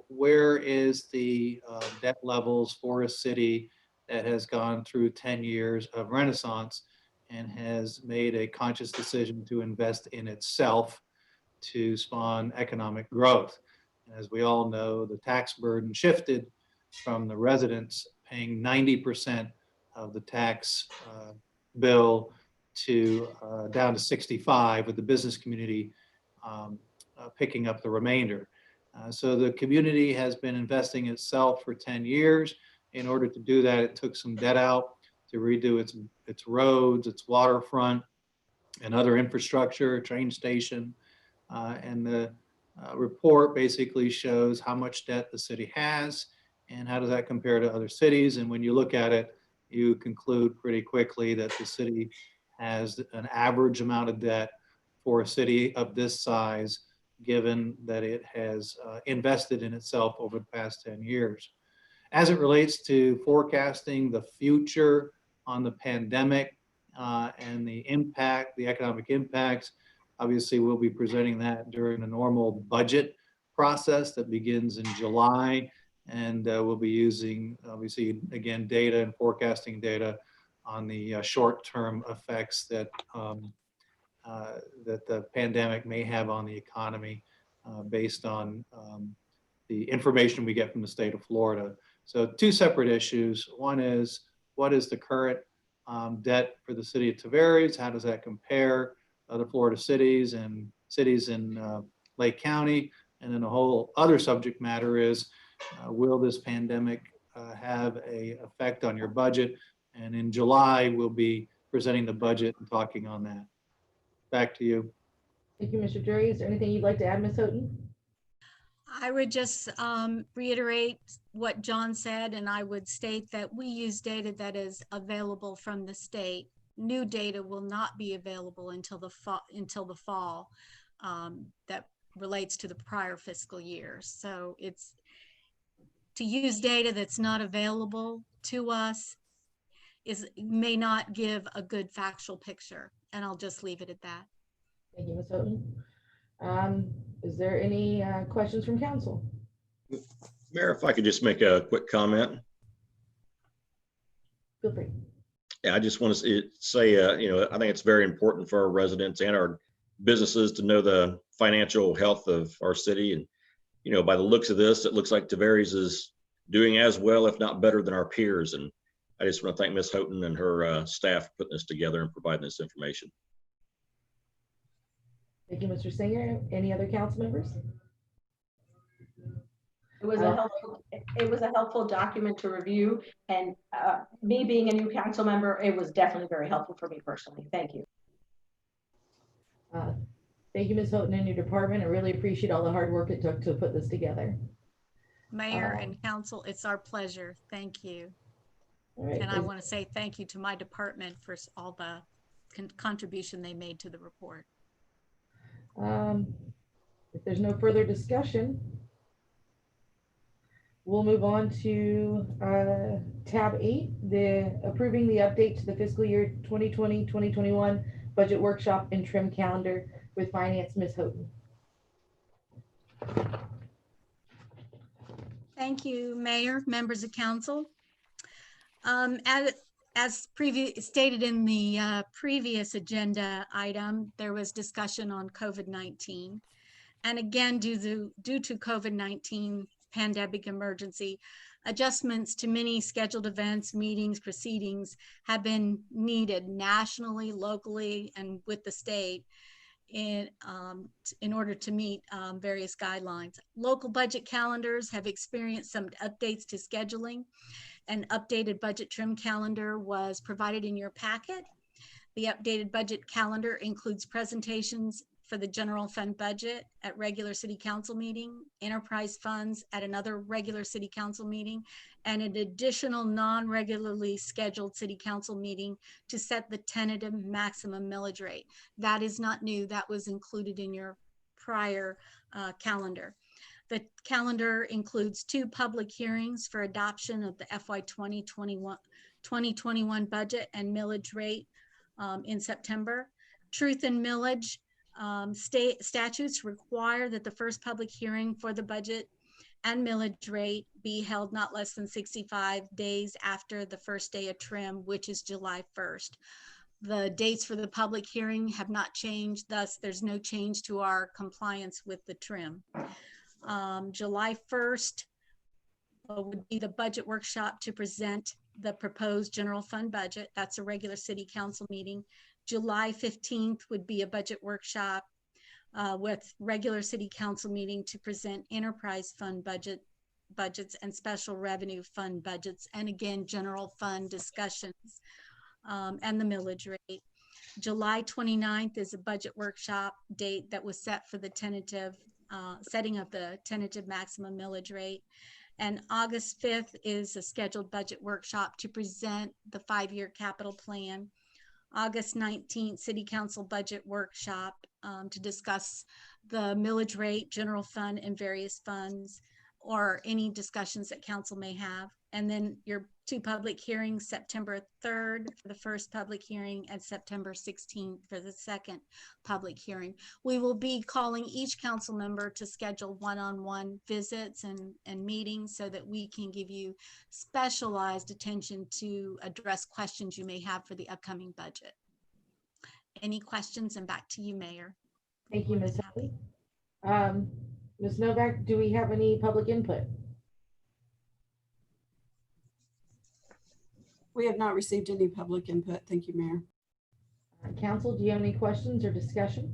where is the debt levels for a city that has gone through 10 years of renaissance and has made a conscious decision to invest in itself to spawn economic growth. As we all know, the tax burden shifted from the residents paying 90% of the tax bill to down to 65, with the business community picking up the remainder. So the community has been investing itself for 10 years. In order to do that, it took some debt out to redo its roads, its waterfront, and other infrastructure, train station. And the report basically shows how much debt the city has and how does that compare to other cities. And when you look at it, you conclude pretty quickly that the city has an average amount of debt for a city of this size, given that it has invested in itself over the past 10 years. As it relates to forecasting the future on the pandemic and the impact, the economic impacts, obviously we'll be presenting that during the normal budget process that begins in July. And we'll be using, obviously, again, data and forecasting data on the short-term effects that that the pandemic may have on the economy based on the information we get from the state of Florida. So two separate issues. One is, what is the current debt for the city of Tavares? How does that compare to other Florida cities and cities in Lake County? And then a whole other subject matter is, will this pandemic have an effect on your budget? And in July, we'll be presenting the budget and talking on that. Back to you. Thank you, Mr. Drury. Is there anything you'd like to add, Ms. Houghton? I would just reiterate what John said, and I would state that we use data that is available from the state. New data will not be available until the fall that relates to the prior fiscal year. So it's to use data that's not available to us may not give a good factual picture, and I'll just leave it at that. Thank you, Ms. Houghton. Is there any questions from council? Mayor, if I could just make a quick comment. Feel free. Yeah, I just want to say, I think it's very important for our residents and our businesses to know the financial health of our city. And, by the looks of this, it looks like Tavares is doing as well, if not better than our peers. And I just want to thank Ms. Houghton and her staff for putting this together and providing this information. Thank you, Mr. Singer. Any other council members? It was a helpful document to review, and me being a new council member, it was definitely very helpful for me personally. Thank you. Thank you, Ms. Houghton and your department. I really appreciate all the hard work it took to put this together. Mayor and council, it's our pleasure. Thank you. All right, and I want to say thank you to my department for all the contribution they made to the report. If there's no further discussion, we'll move on to tab 8, the approving the update to the fiscal year 2020-2021 budget workshop and trim calendar with finance, Ms. Houghton. Thank you, Mayor, members of council. As stated in the previous agenda item, there was discussion on COVID-19. And again, due to COVID-19 pandemic emergency, adjustments to many scheduled events, meetings, proceedings have been needed nationally, locally, and with the state in order to meet various guidelines. Local budget calendars have experienced some updates to scheduling. An updated budget trim calendar was provided in your packet. The updated budget calendar includes presentations for the general fund budget at regular city council meeting, enterprise funds at another regular city council meeting, and an additional non-regularly scheduled city council meeting to set the tentative maximum millage rate. That is not new. That was included in your prior calendar. The calendar includes 2 public hearings for adoption of the FY 2021 budget and millage rate in September. Truth in millage state statutes require that the first public hearing for the budget and millage rate be held not less than 65 days after the first day of trim, which is July 1st. The dates for the public hearing have not changed, thus there's no change to our compliance with the trim. July 1st would be the budget workshop to present the proposed general fund budget. That's a regular city council meeting. July 15th would be a budget workshop with regular city council meeting to present enterprise fund budgets and special revenue fund budgets, and again, general fund discussions and the millage rate. July 29th is a budget workshop date that was set for the tentative setting of the tentative maximum millage rate. And August 5th is a scheduled budget workshop to present the 5-year capital plan. August 19th, City Council budget workshop to discuss the millage rate, general fund, and various funds, or any discussions that council may have. And then your 2 public hearings, September 3rd for the first public hearing and September 16th for the second public hearing. We will be calling each council member to schedule one-on-one visits and meetings so that we can give you specialized attention to address questions you may have for the upcoming budget. Any questions? And back to you, Mayor. Thank you, Ms. Happy. Ms. Novak, do we have any public input? We have not received any public input. Thank you, Mayor. Council, do you have any questions or discussion?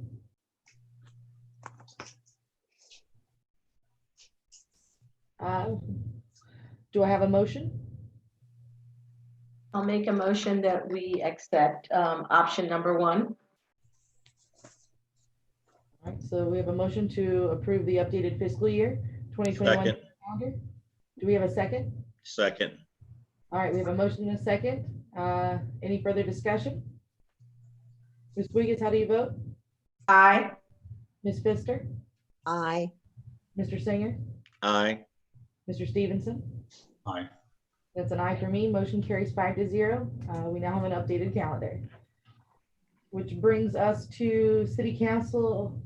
Do I have a motion? I'll make a motion that we accept option number 1. All right, so we have a motion to approve the updated fiscal year 2021 Second. calendar. Do we have a second? Second. All right, we have a motion and a second. Any further discussion? Ms. Wiggins, how do you vote? Aye. Ms. Pfister? Aye. Mr. Singer? Aye. Mr. Stevenson? Aye. That's an aye for me. Motion carries 5-0. We now have an updated calendar. Which brings us to City Council.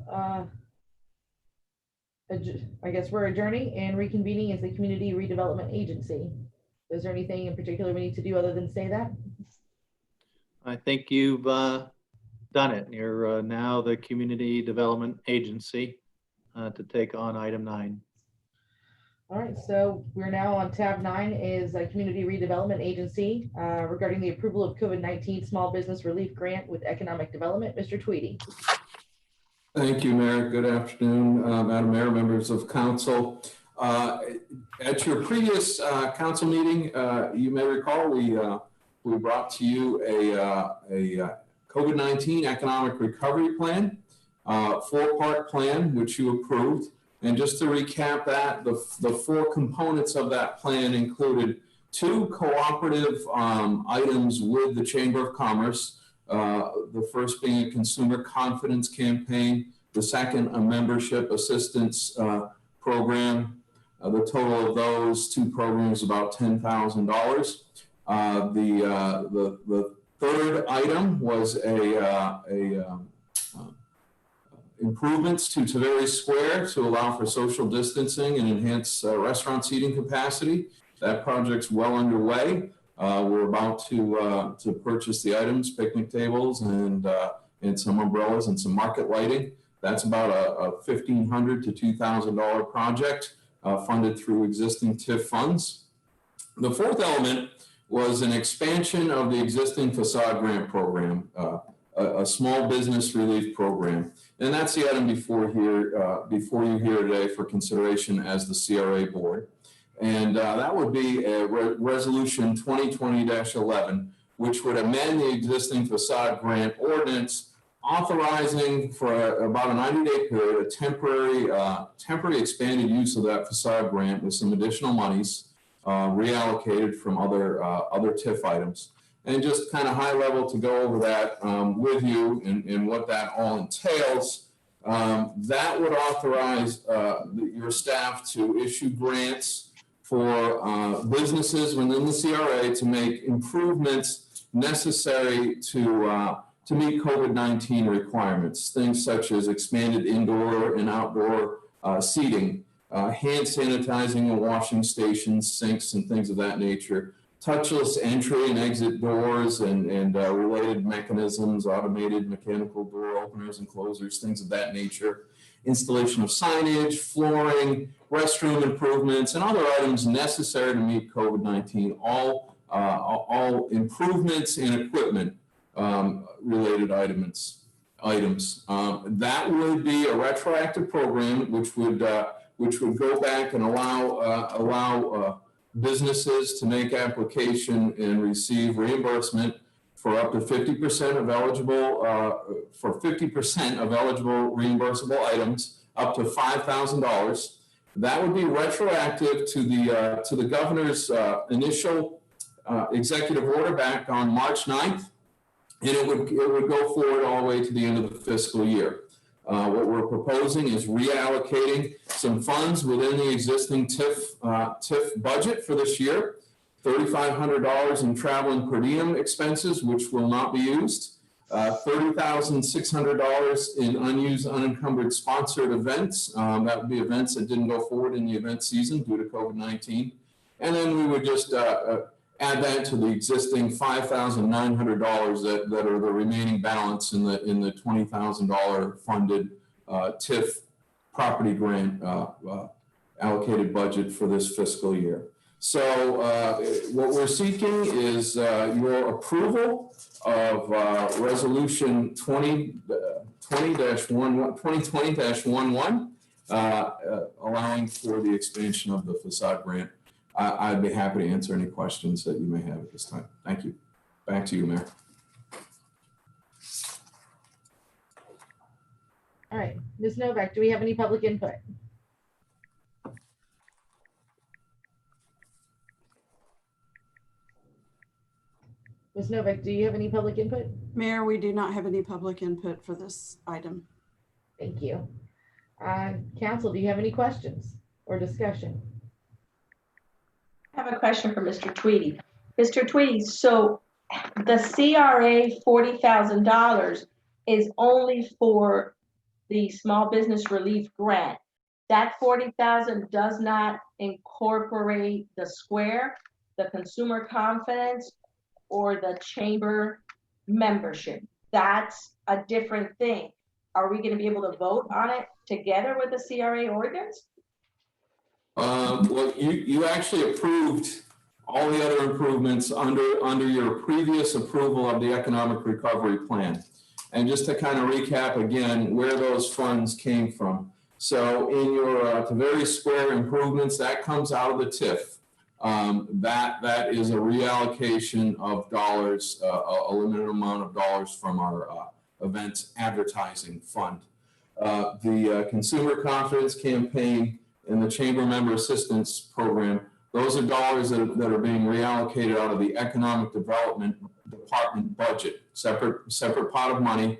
I guess we're adjourning and reconvening as the Community Redevelopment Agency. Is there anything in particular we need to do other than say that? I think you've done it. You're now the Community Development Agency to take on item 9. All right, so we're now on tab 9 is a Community Redevelopment Agency regarding the approval of COVID-19 Small Business Relief Grant with Economic Development. Mr. Tweedy. Thank you, Mayor. Good afternoon, Madam Mayor, members of council. At your previous council meeting, you may recall we brought to you a COVID-19 economic recovery plan, 4-part plan, which you approved. And just to recap that, the 4 components of that plan included 2 cooperative items with the Chamber of Commerce. The first being a consumer confidence campaign, the second a membership assistance program. The total of those 2 programs is about $10,000. The third item was improvements to Tavares Square to allow for social distancing and enhance restaurant seating capacity. That project's well underway. We're about to purchase the items, picnic tables, and some umbrellas and some market lighting. That's about a $1,500 to $2,000 project funded through existing TIF funds. The fourth element was an expansion of the existing facade grant program, a small business relief program. And that's the item before you here today for consideration as the CRA board. And that would be a resolution 2020-11, which would amend the existing facade grant ordinance, authorizing for about a 90-day period, a temporary expanded use of that facade grant with some additional monies reallocated from other TIF items. And just kind of high level to go over that with you and what that all entails. That would authorize your staff to issue grants for businesses within the CRA to make improvements necessary to meet COVID-19 requirements. Things such as expanded indoor and outdoor seating, hand sanitizing and washing stations, sinks, and things of that nature. Touchless entry and exit doors and related mechanisms, automated mechanical door openers and closers, things of that nature. Installation of signage, flooring, restroom improvements, and other items necessary to meet COVID-19, all improvements in equipment related items. That would be a retroactive program which would go back and allow businesses to make application and receive reimbursement for up to 50% of eligible reimbursable items, up to $5,000. That would be retroactive to the governor's initial executive order back on March 9th, and it would go forward all the way to the end of the fiscal year. What we're proposing is reallocating some funds within the existing TIF budget for this year, $3,500 in travel and per diem expenses, which will not be used, $30,600 in unused, unencumbered sponsored events. That would be events that didn't go forward in the event season due to COVID-19. And then we would just add that to the existing $5,900 that are the remaining balance in the $20,000 funded TIF property grant allocated budget for this fiscal year. So what we're seeking is your approval of resolution 2020-11, allowing for the expansion of the facade grant. I'd be happy to answer any questions that you may have at this time. Thank you. Back to you, Mayor. All right, Ms. Novak, do we have any public input? Ms. Novak, do you have any public input? Mayor, we do not have any public input for this item. Thank you. Council, do you have any questions or discussion? I have a question for Mr. Tweedy. Mr. Tweedy, so the CRA $40,000 is only for the small business relief grant. That 40,000 does not incorporate the square, the consumer confidence, or the chamber membership. That's a different thing. Are we going to be able to vote on it together with the CRA ordinance? Well, you actually approved all the other improvements under your previous approval of the economic recovery plan. And just to kind of recap again, where those funds came from. So in your Tavares Square improvements, that comes out of the TIF. That is a reallocation of dollars, a limited amount of dollars from our events advertising fund. The consumer confidence campaign and the chamber member assistance program, those are dollars that are being reallocated out of the economic development department budget, separate pot of money,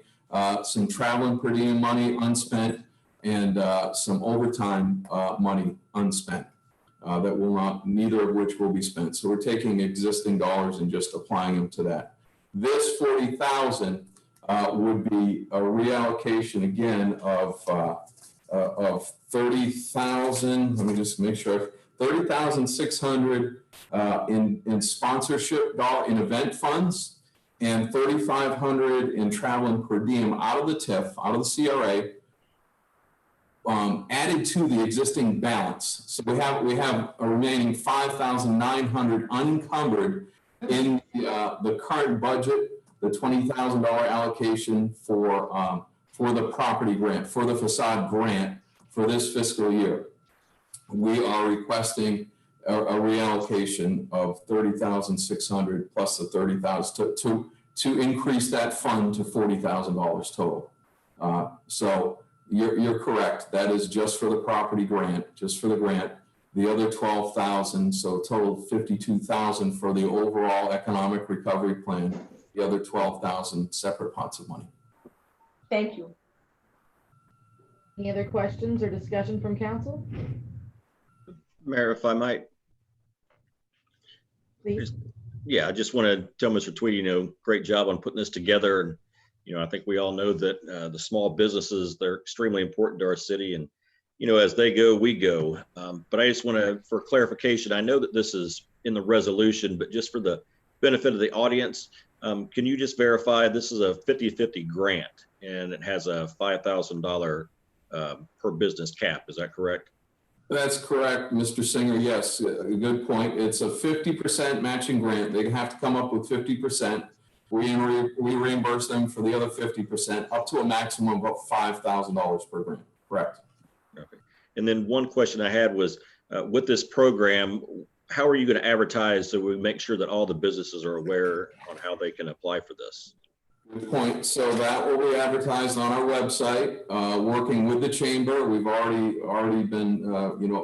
some traveling per diem money unspent, and some overtime money unspent. That will not, neither of which will be spent. So we're taking existing dollars and just applying them to that. This 40,000 would be a reallocation again of 30,000. Let me just make sure. 30,600 in sponsorship in event funds, and 3,500 in traveling per diem out of the TIF, out of the CRA. Added to the existing balance. So we have a remaining 5,900 unencumbered in the current budget, the $20,000 allocation for the property grant, for the facade grant for this fiscal year. We are requesting a reallocation of 30,600 plus the 30,000 to increase that fund to $40,000 total. So you're correct. That is just for the property grant, just for the grant. The other 12,000, so total 52,000 for the overall economic recovery plan. The other 12,000 separate pots of money. Thank you. Any other questions or discussion from council? Mayor, if I might. Please. Yeah, I just want to tell Mr. Tweedy, great job on putting this together. And, I think we all know that the small businesses, they're extremely important to our city. And, as they go, we go. But I just want to, for clarification, I know that this is in the resolution, but just for the benefit of the audience, can you just verify this is a 50-50 grant and it has a $5,000 per business cap? Is that correct? That's correct, Mr. Singer. Yes, a good point. It's a 50% matching grant. They have to come up with 50%. We reimburse them for the other 50% up to a maximum of $5,000 per grant. Correct. Okay. And then one question I had was, with this program, how are you going to advertise so we make sure that all the businesses are aware on how they can apply for this? Good point. So that will be advertised on our website, working with the chamber. We've already been,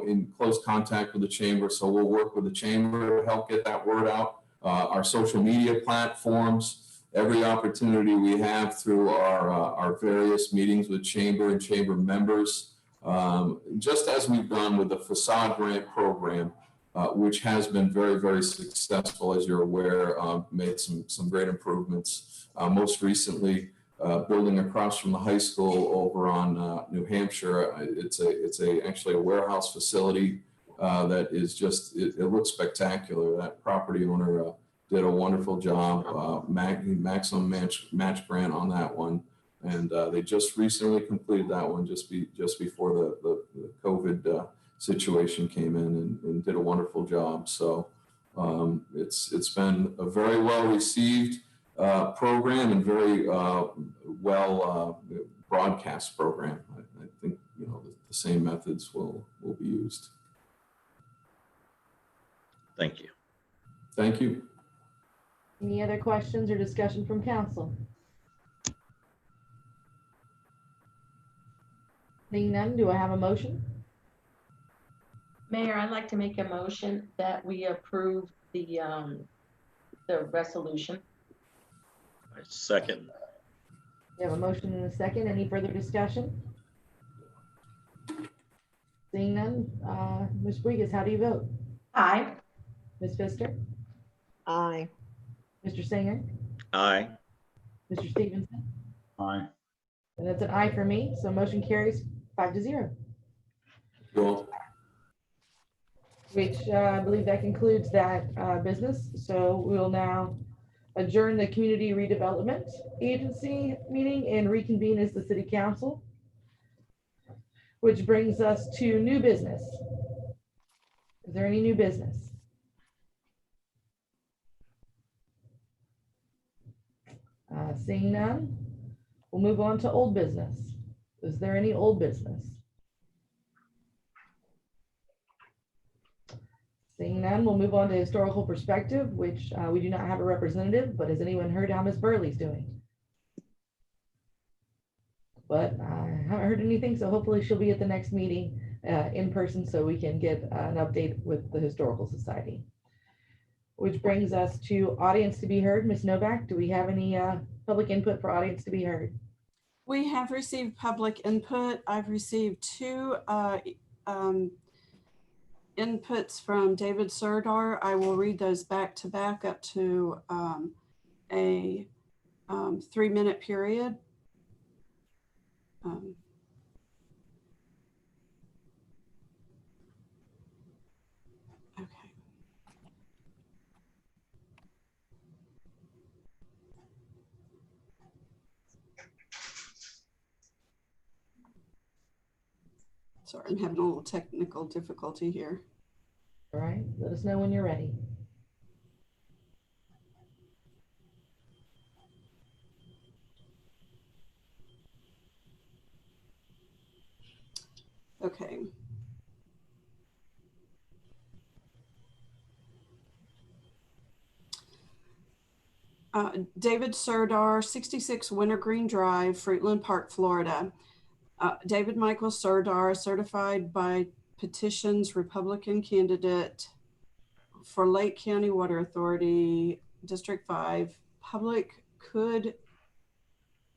in close contact with the chamber. So we'll work with the chamber to help get that word out. Our social media platforms, every opportunity we have through our various meetings with chamber and chamber members, just as we've done with the facade grant program, which has been very, very successful, as you're aware, made some great improvements. Most recently, building across from the high school over on New Hampshire, it's actually a warehouse facility that is just, it looks spectacular. That property owner did a wonderful job, maximum match grant on that one. And they just recently completed that one just before the COVID situation came in and did a wonderful job. So it's been a very well received program and very well broadcast program. I think the same methods will be used. Thank you. Thank you. Any other questions or discussion from council? Seeing none, do I have a motion? Mayor, I'd like to make a motion that we approve the resolution. Second. We have a motion and a second. Any further discussion? Seeing none, Ms. Brigas, how do you vote? Aye. Ms. Pfister? Aye. Mr. Singer? Aye. Mr. Stevenson? Aye. And that's an aye for me, so motion carries 5-0. Well, Which I believe that concludes that business. So we'll now adjourn the Community Redevelopment Agency meeting and reconvene as the City Council, which brings us to new business. Is there any new business? Seeing none, we'll move on to old business. Is there any old business? Seeing none, we'll move on to historical perspective, which we do not have a representative, but has anyone heard how Ms. Burley's doing? But I haven't heard anything, so hopefully she'll be at the next meeting in person so we can get an update with the Historical Society. Which brings us to audience to be heard. Ms. Novak, do we have any public input for audience to be heard? We have received public input. I've received two inputs from David Serdar. I will read those back to back up to a 3-minute period. Okay. Sorry, I'm having a little technical difficulty here. All right, let us know when you're ready. Okay. David Serdar, 66 Wintergreen Drive, Fruitland Park, Florida. David Michael Serdar, certified by petitions Republican candidate for Lake County Water Authority, District 5. Public could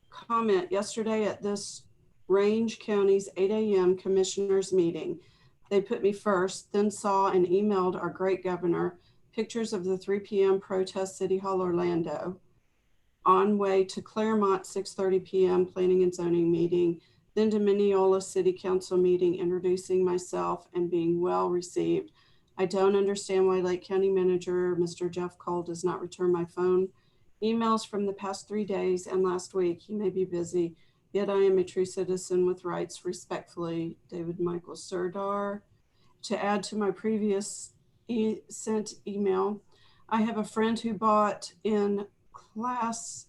comment yesterday at this Range County's 8 a.m. commissioners meeting. They put me first, then saw and emailed our great governor pictures of the 3 p.m. protest City Hall Orlando. On way to Claremont 6:30 p.m. planning and zoning meeting, then to Mineola City Council meeting, introducing myself and being well received. I don't understand why Lake County Manager Mr. Jeff Cole does not return my phone emails from the past 3 days and last week. He may be busy, yet I am a true citizen with rights. Respectfully, David Michael Serdar. To add to my previous sent email, I have a friend who bought in class,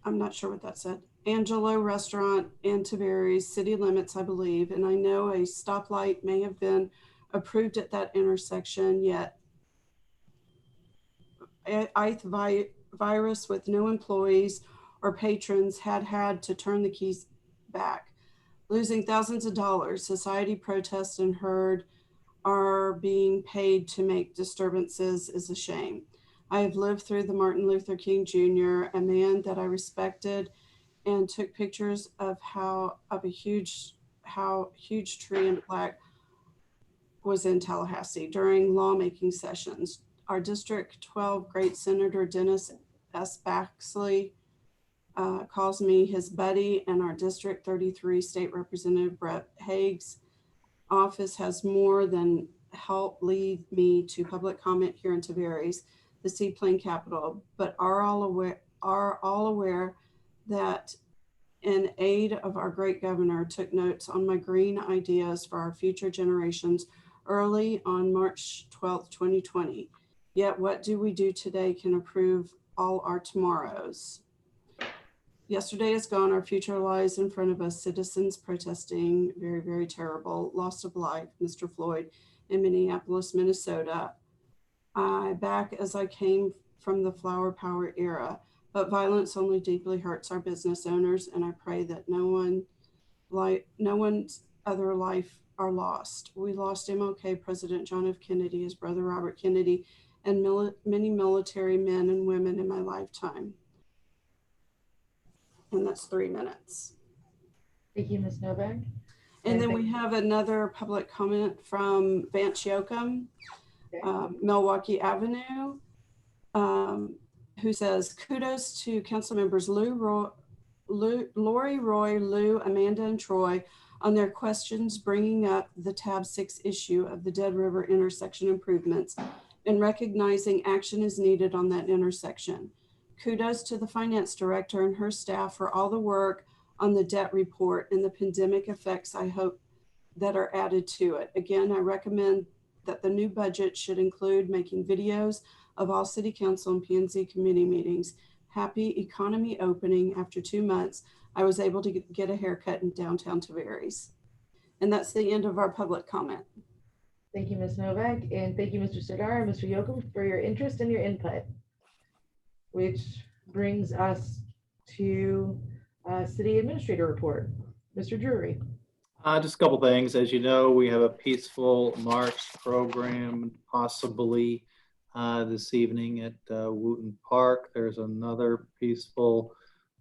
I'm not sure what that said, Angelo Restaurant in Tavares, city limits, I believe, and I know a stoplight may have been approved at that intersection, yet virus with no employees or patrons had to turn the keys back, losing thousands of dollars. Society protests and herd are being paid to make disturbances is a shame. I have lived through the Martin Luther King Jr., a man that I respected, and took pictures of how huge tree and plaque was in Tallahassee during lawmaking sessions. Our District 12 great Senator Dennis S. Baxley calls me his buddy, and our District 33 State Representative Brett Haig's office has more than helped lead me to public comment here in Tavares, the seaplane capital, but are all aware that in aid of our great governor took notes on my green ideas for our future generations early on March 12th, 2020. Yet what do we do today can improve all our tomorrows. Yesterday is gone, our future lies in front of us. Citizens protesting, very, very terrible. Loss of life, Mr. Floyd in Minneapolis, Minnesota. Back as I came from the flower power era, but violence only deeply hurts our business owners, and I pray that no one's other life are lost. We lost MLK, President John F. Kennedy, his brother Robert Kennedy, and many military men and women in my lifetime. And that's 3 minutes. Thank you, Ms. Novak. And then we have another public comment from Vance Yoakum, Milwaukee Avenue, who says, kudos to council members Lori, Roy, Lou, Amanda, and Troy on their questions bringing up the tab 6 issue of the Dead River intersection improvements and recognizing action is needed on that intersection. Kudos to the finance director and her staff for all the work on the debt report and the pandemic effects I hope that are added to it. Again, I recommend that the new budget should include making videos of all city council and P&Z committee meetings. Happy economy opening. After 2 months, I was able to get a haircut in downtown Tavares. And that's the end of our public comment. Thank you, Ms. Novak, and thank you, Mr. Sirdar and Mr. Yoakum, for your interest and your input, which brings us to City Administrator report. Mr. Drury. Just a couple things. As you know, we have a peaceful march program possibly this evening at Wooten Park. There's another peaceful,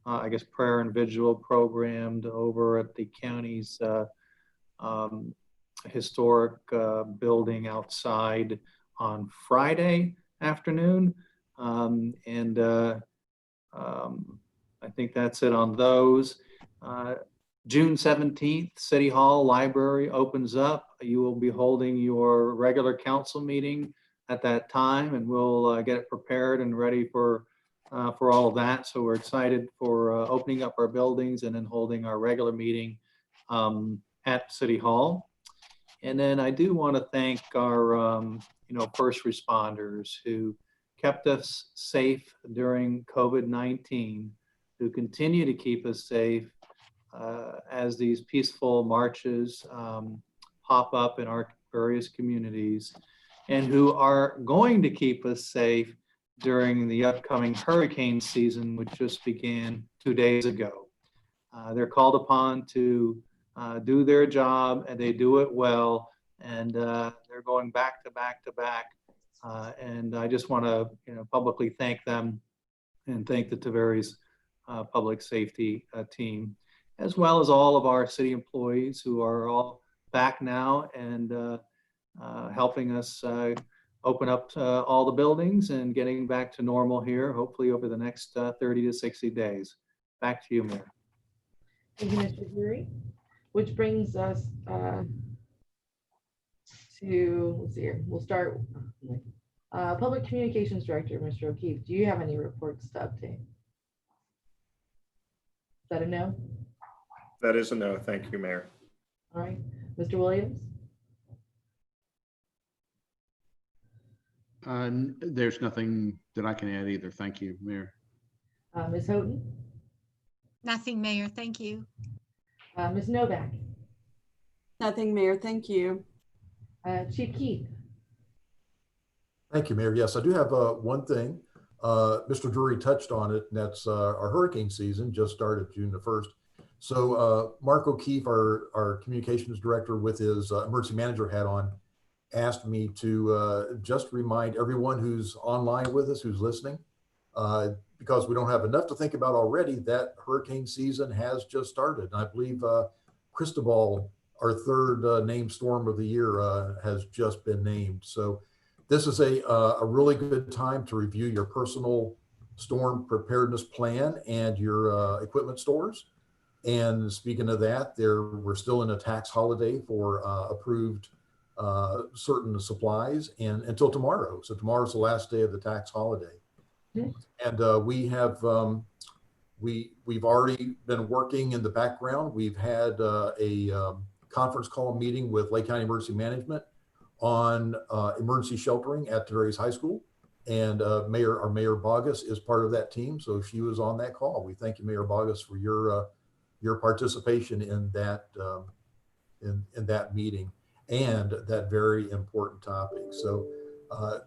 I guess, prayer and vigil programmed over at the county's historic building outside on Friday afternoon. I think that's it on those. June 17th, City Hall Library opens up. You will be holding your regular council meeting at that time, and we'll get it prepared and ready for all of that. So we're excited for opening up our buildings and then holding our regular meeting at City Hall. And then I do want to thank our first responders who kept us safe during COVID-19, who continue to keep us safe as these peaceful marches pop up in our various communities, and who are going to keep us safe during the upcoming hurricane season, which just began 2 days ago. They're called upon to do their job, and they do it well, and they're going back to back to back. And I just want to publicly thank them and thank the Tavares public safety team, as well as all of our city employees who are all back now and helping us open up all the buildings and getting back to normal here, hopefully over the next 30 to 60 days. Back to you, Mayor. Thank you, Mr. Drury. Which brings us to, let's see here, we'll start Public Communications Director, Mr. O'Keefe. Do you have any reports to update? Is that a no? That is a no. Thank you, Mayor. All right. Mr. Williams? There's nothing that I can add either. Thank you, Mayor. Ms. Houghton? Nothing, Mayor. Thank you. Ms. Novak? Nothing, Mayor. Thank you. Chief Keith? Thank you, Mayor. Yes, I do have one thing. Mr. Drury touched on it, and that's our hurricane season just started June the 1st. So Mark O'Keefe, our communications director with his emergency manager hat on, asked me to just remind everyone who's online with us, who's listening, because we don't have enough to think about already, that hurricane season has just started. And I believe Cristobal, our third named storm of the year, has just been named. So this is a really good time to review your personal storm preparedness plan and your equipment stores. And speaking of that, we're still in a tax holiday for approved certain supplies and until tomorrow. So tomorrow's the last day of the tax holiday. Mm-hmm. And we've already been working in the background. We've had a conference call meeting with Lake County Emergency Management on emergency sheltering at Tavares High School. And our Mayor Bogus is part of that team. So she was on that call. We thank you, Mayor Bogus, for your participation in that in that meeting and that very important topic. So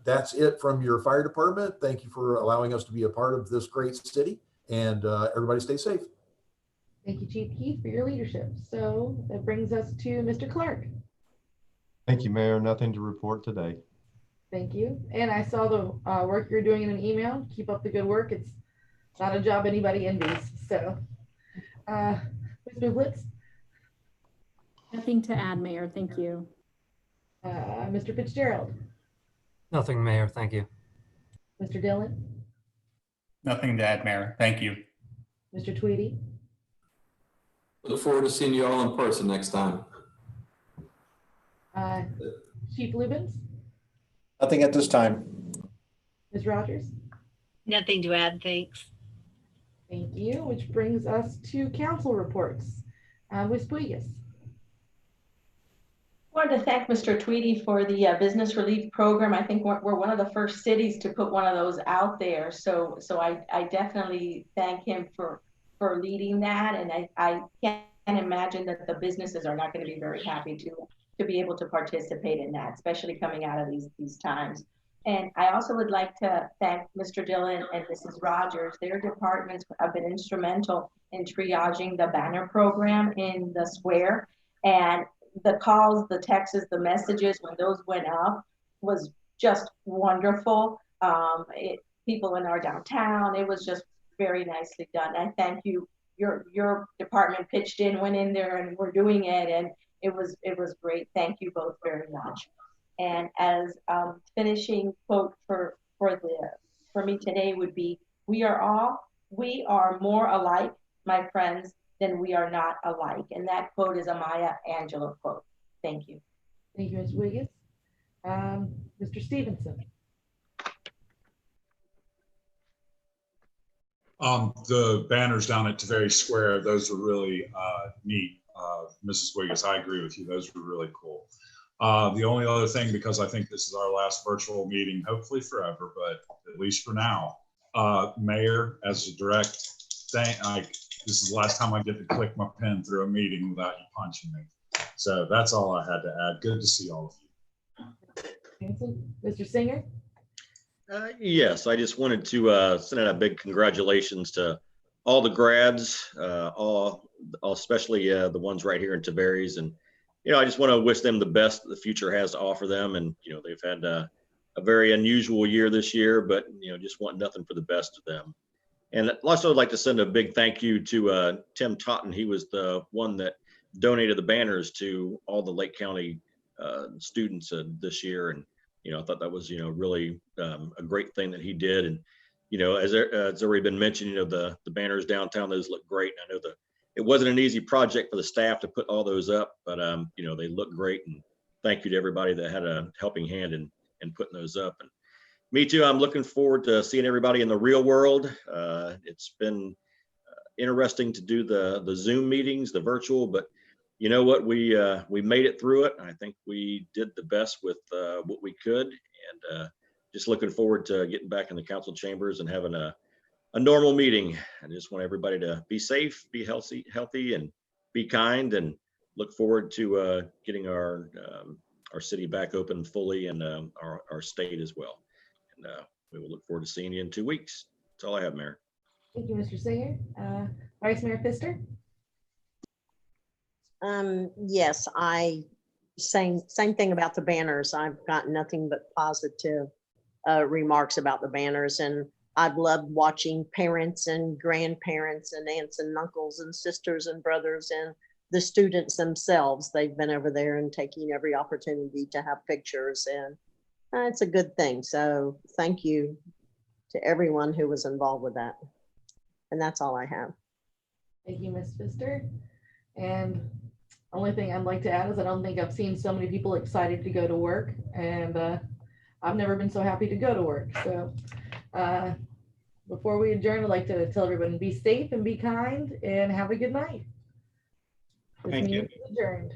that's it from your fire department. Thank you for allowing us to be a part of this great city, and everybody stay safe. Thank you, Chief Keith, for your leadership. So that brings us to Mr. Clark. Thank you, Mayor. Nothing to report today. Thank you. And I saw the work you're doing in an email. Keep up the good work. It's not a job anybody envies. So, Ms. Bublitz, Nothing to add, Mayor. Thank you. Mr. Fitzgerald, Nothing, Mayor. Thank you. Mr. Dillon, Nothing to add, Mayor. Thank you. Mr. Tweedy, Look forward to seeing you all in person next time. Chief Lubens, Nothing at this time. Ms. Rogers. Nothing to add, thanks. Thank you, which brings us to council reports. Ms. Puigas. I wanted to thank Mr. Tweedy for the business relief program. I think we're one of the first cities to put one of those out there. So I definitely thank him for leading that. And I can't imagine that the businesses are not going to be very happy to be able to participate in that, especially coming out of these times. And I also would like to thank Mr. Dillon and Mrs. Rogers. Their departments have been instrumental in triaging the banner program in the square. And the calls, the texts, the messages, when those went up was just wonderful. People in our downtown, it was just very nicely done. I thank you. Your department pitched in, went in there, and we're doing it, and it was great. Thank you both very much. And as finishing quote for me today would be, we are more alike, my friends, than we are not alike. And that quote is a Maya Angelou quote. Thank you. Thank you, Ms. Wiggins. Mr. Stevenson. The banners down at Tavares Square, those were really neat. Mrs. Wiggins, I agree with you. Those were really cool. The only other thing, because I think this is our last virtual meeting, hopefully forever, but at least for now, Mayor, as a direct thank, this is the last time I get to click my pen through a meeting without you punching me. So that's all I had to add. Good to see all of you. Mr. Singer? Yes, I just wanted to send out a big congratulations to all the grads, all especially the ones right here in Tavares. And, I just want to wish them the best that the future has to offer them. And, they've had a very unusual year this year, but, just want nothing for the best of them. And also I'd like to send a big thank you to Tim Totten. He was the one that donated the banners to all the Lake County students this year. And, I thought that was, really a great thing that he did. And, as it's already been mentioned, the banners downtown, those look great. And I know it wasn't an easy project for the staff to put all those up, but, they look great. And thank you to everybody that had a helping hand in putting those up. And me too, I'm looking forward to seeing everybody in the real world. It's been interesting to do the Zoom meetings, the virtual, but you know what, we made it through it. I think we did the best with what we could, and just looking forward to getting back in the council chambers and having a normal meeting. I just want everybody to be safe, be healthy, and be kind, and look forward to getting our city back open fully, and our state as well. And we will look forward to seeing you in 2 weeks. That's all I have, Mayor. Thank you, Mr. Singer. Vice Mayor Pfister? Yes, same thing about the banners. I've got nothing but positive remarks about the banners, and I've loved watching parents and grandparents and aunts and uncles and sisters and brothers and the students themselves. They've been over there and taking every opportunity to have pictures, and it's a good thing. So thank you to everyone who was involved with that. And that's all I have. Thank you, Ms. Pfister. And only thing I'd like to add is I don't think I've seen so many people excited to go to work, and I've never been so happy to go to work. So before we adjourn, I'd like to tell everyone, be safe and be kind and have a good night. This Thank you. meeting is adjourned.